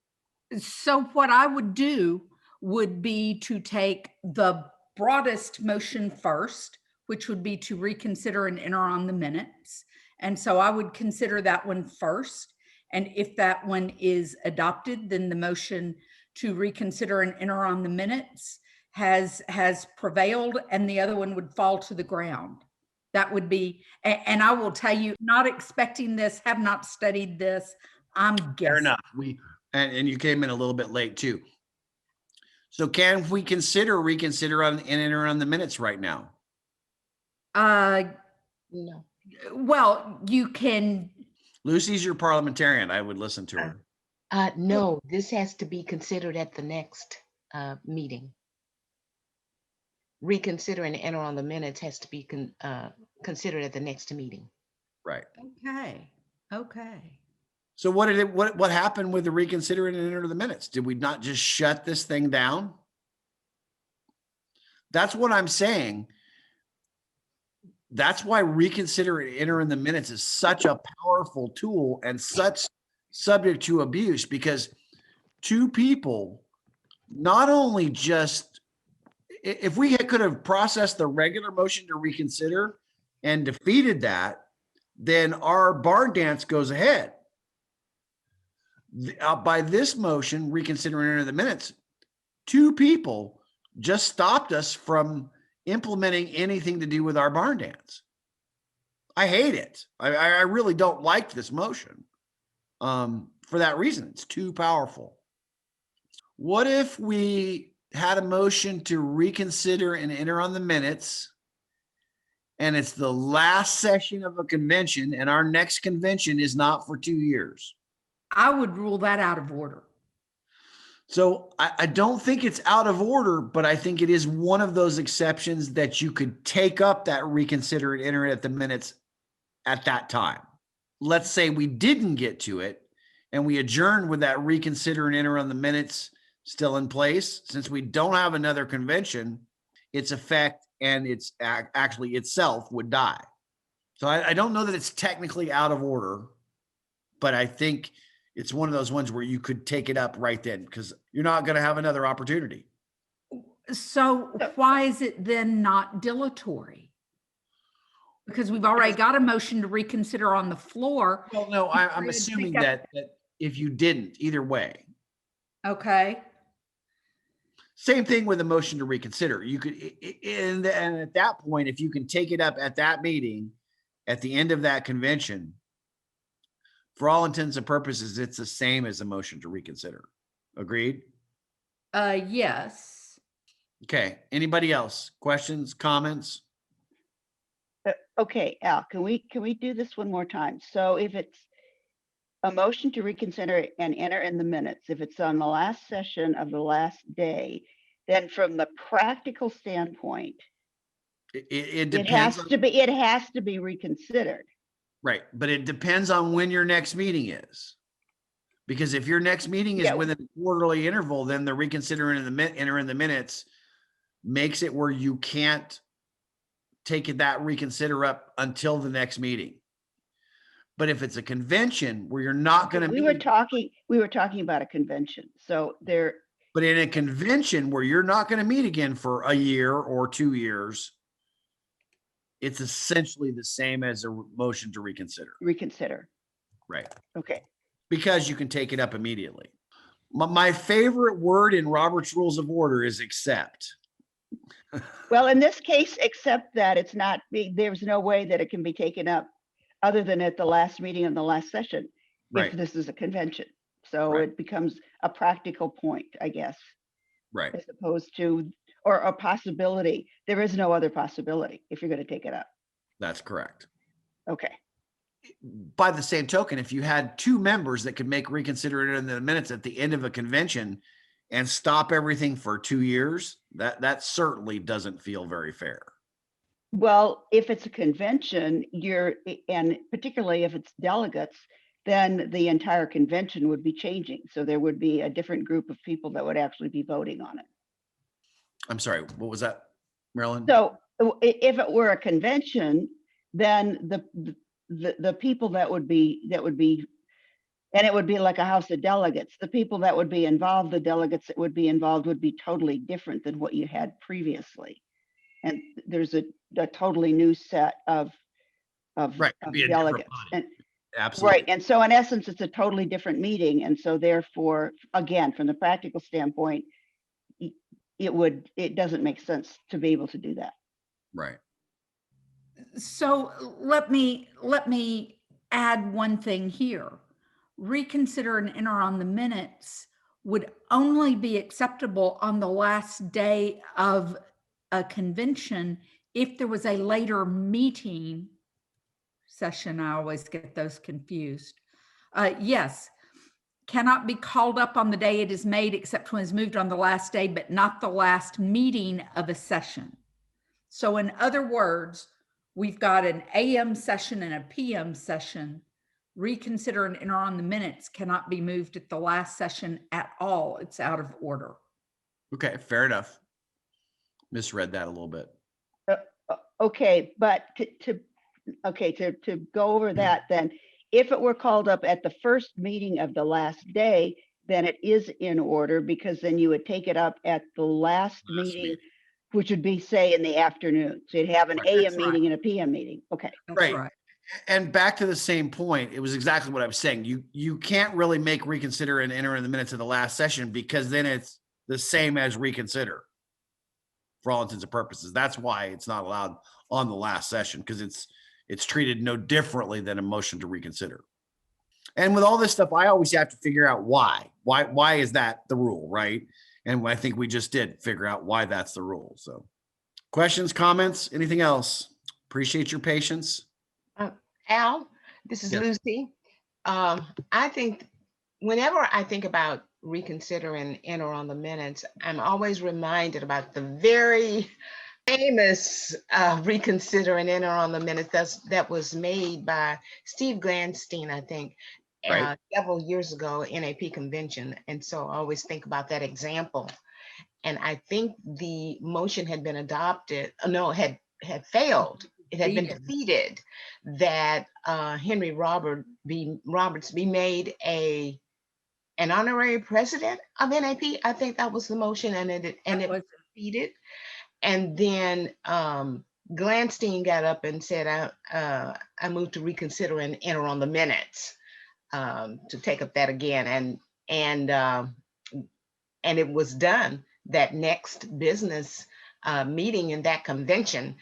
So what I would do would be to take the broadest motion first, which would be to reconsider and enter on the minutes. And so I would consider that one first. And if that one is adopted, then the motion to reconsider and enter on the minutes has prevailed, and the other one would fall to the ground. That would be, and I will tell you, not expecting this, have not studied this. I'm guessing. Fair enough. And you came in a little bit late too. So can we reconsider and enter on the minutes right now? No. Well, you can. Lucy's your parliamentarian. I would listen to her. No, this has to be considered at the next meeting. Reconsider and enter on the minutes has to be considered at the next meeting. Right. Okay. So what happened with the reconsider and enter the minutes? Did we not just shut this thing down? That's what I'm saying. That's why reconsider and enter in the minutes is such a powerful tool and such subject to abuse, because two people not only just, if we could have processed the regular motion to reconsider and defeated that, then our barn dance goes ahead. By this motion, reconsider and enter the minutes, two people just stopped us from implementing anything to do with our barn dance. I hate it. I really don't like this motion. For that reason, it's too powerful. What if we had a motion to reconsider and enter on the minutes, and it's the last session of a convention, and our next convention is not for 2 years? I would rule that out of order. So I don't think it's out of order, but I think it is one of those exceptions that you could take up that reconsider and enter it at the minutes at that time. Let's say we didn't get to it and we adjourned with that reconsider and enter on the minutes still in place. Since we don't have another convention, its effect and its actually itself would die. So I don't know that it's technically out of order, but I think it's one of those ones where you could take it up right then, because you're not going to have another opportunity. So why is it then not dilatory? Because we've already got a motion to reconsider on the floor. Well, no, I'm assuming that if you didn't, either way. Okay. Same thing with a motion to reconsider. You could, and at that point, if you can take it up at that meeting, at the end of that convention, for all intents and purposes, it's the same as a motion to reconsider. Agreed? Yes. Okay. Anybody else? Questions, comments? Okay, Al, can we do this one more time? So if it's a motion to reconsider and enter in the minutes, if it's on the last session of the last day, then from the practical standpoint, It depends. it has to be reconsidered. Right. But it depends on when your next meeting is. Because if your next meeting is within a quarterly interval, then the reconsider and enter in the minutes makes it where you can't take that reconsider up until the next meeting. But if it's a convention where you're not going to we were talking about a convention. So there. But in a convention where you're not going to meet again for a year or 2 years, it's essentially the same as a motion to reconsider. Reconsider. Right. Okay. Because you can take it up immediately. My favorite word in Robert's Rules of Order is accept. Well, in this case, except that it's not, there's no way that it can be taken up other than at the last meeting of the last session, Right. if this is a convention. So Right. it becomes a practical point, I guess, Right. as opposed to, or a possibility. There is no other possibility if you're going to take it up. That's correct. Okay. By the same token, if you had two members that could make reconsider in the minutes at the end of a convention and stop everything for 2 years, that certainly doesn't feel very fair. Well, if it's a convention, and particularly if it's delegates, then the entire convention would be changing. So there would be a different group of people that would actually be voting on it. I'm sorry, what was that, Marilyn? So if it were a convention, then the people that would be And it would be like a House of Delegates. The people that would be involved, the delegates that would be involved would be totally different than what you had previously. And there's a totally new set of Right. It'd be a different delegates. body. And Absolutely. right. And so in essence, it's a totally different meeting. And so therefore, again, from the practical standpoint, it doesn't make sense to be able to do that. Right. So let me add one thing here. Reconsider and enter on the minutes would only be acceptable on the last day of a convention if there was a later meeting session. I always get those confused. Yes, cannot be called up on the day it is made except when it's moved on the last day, but not the last meeting of a session. So in other words, we've got an AM session and a PM session. Reconsider and enter on the minutes cannot be moved at the last session at all. It's out of order. Okay, fair enough. Misread that a little bit. Okay, but to go over that, then if it were called up at the first meeting of the last day, then it is in order, because then you would take it up at the last meeting, which would be, say, in the afternoon. So you'd have an AM meeting and a PM meeting. Okay. That's right. And back to the same point, it was exactly what I was saying. You can't really make reconsider and enter in the minutes of the last session, because then it's the same as reconsider for all intents and purposes. That's why it's not allowed on the last session, because it's treated no differently than a motion to reconsider. And with all this stuff, I always have to figure out why is that the rule, right? And I think we just did figure out why that's the rule. So questions, comments, anything else? Appreciate your patience. Al, this is Yes. Lucy. I think whenever I think about reconsider and enter on the minutes, I'm always reminded about the very famous reconsider and enter on the minutes that was made by Steve Glanstein, I think, Right. several years ago, NAP convention. And so I always think about that example. And I think the motion had been adopted, had failed. It had been defeated that Henry Roberts be made an honorary president of NAP. I think that was the motion, and it was defeated. And then Glanstein got up and said, I move to reconsider and enter on the minutes to take up that again. And it was done that next business meeting in that convention.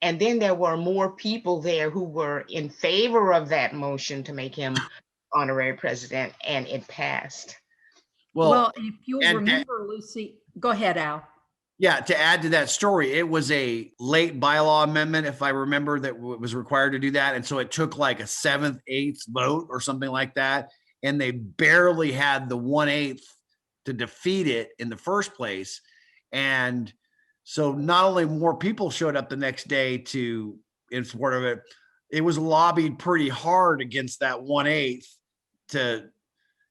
And then there were more people there who were in favor of that motion to make him honorary president, and it passed. Well, if you'll remember, Lucy, go ahead, Al. Yeah, to add to that story, it was a late bylaw amendment, if I remember, that was required to do that. And so it took like a 7/8 vote or something like that. And they barely had the 1/8 to defeat it in the first place. And so not only more people showed up the next day in support of it, it was lobbied pretty hard against that 1/8 to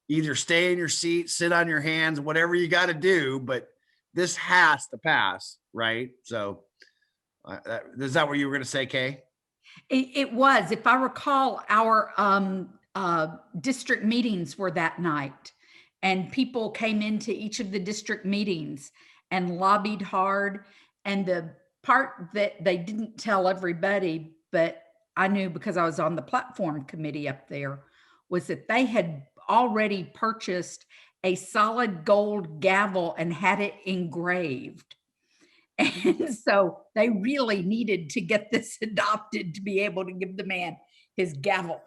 either stay in your seat, sit on your hands, whatever you got to do. But this has to pass, right? So is that what you were going to say, Kay? It was, if I recall, our district meetings were that night, and people came into each of the district meetings and lobbied hard. And the part that they didn't tell everybody, but I knew because I was on the platform committee up there, was that they had already purchased a solid gold gavel and had it engraved. And so they really needed to get this adopted to be able to give the man his gavel.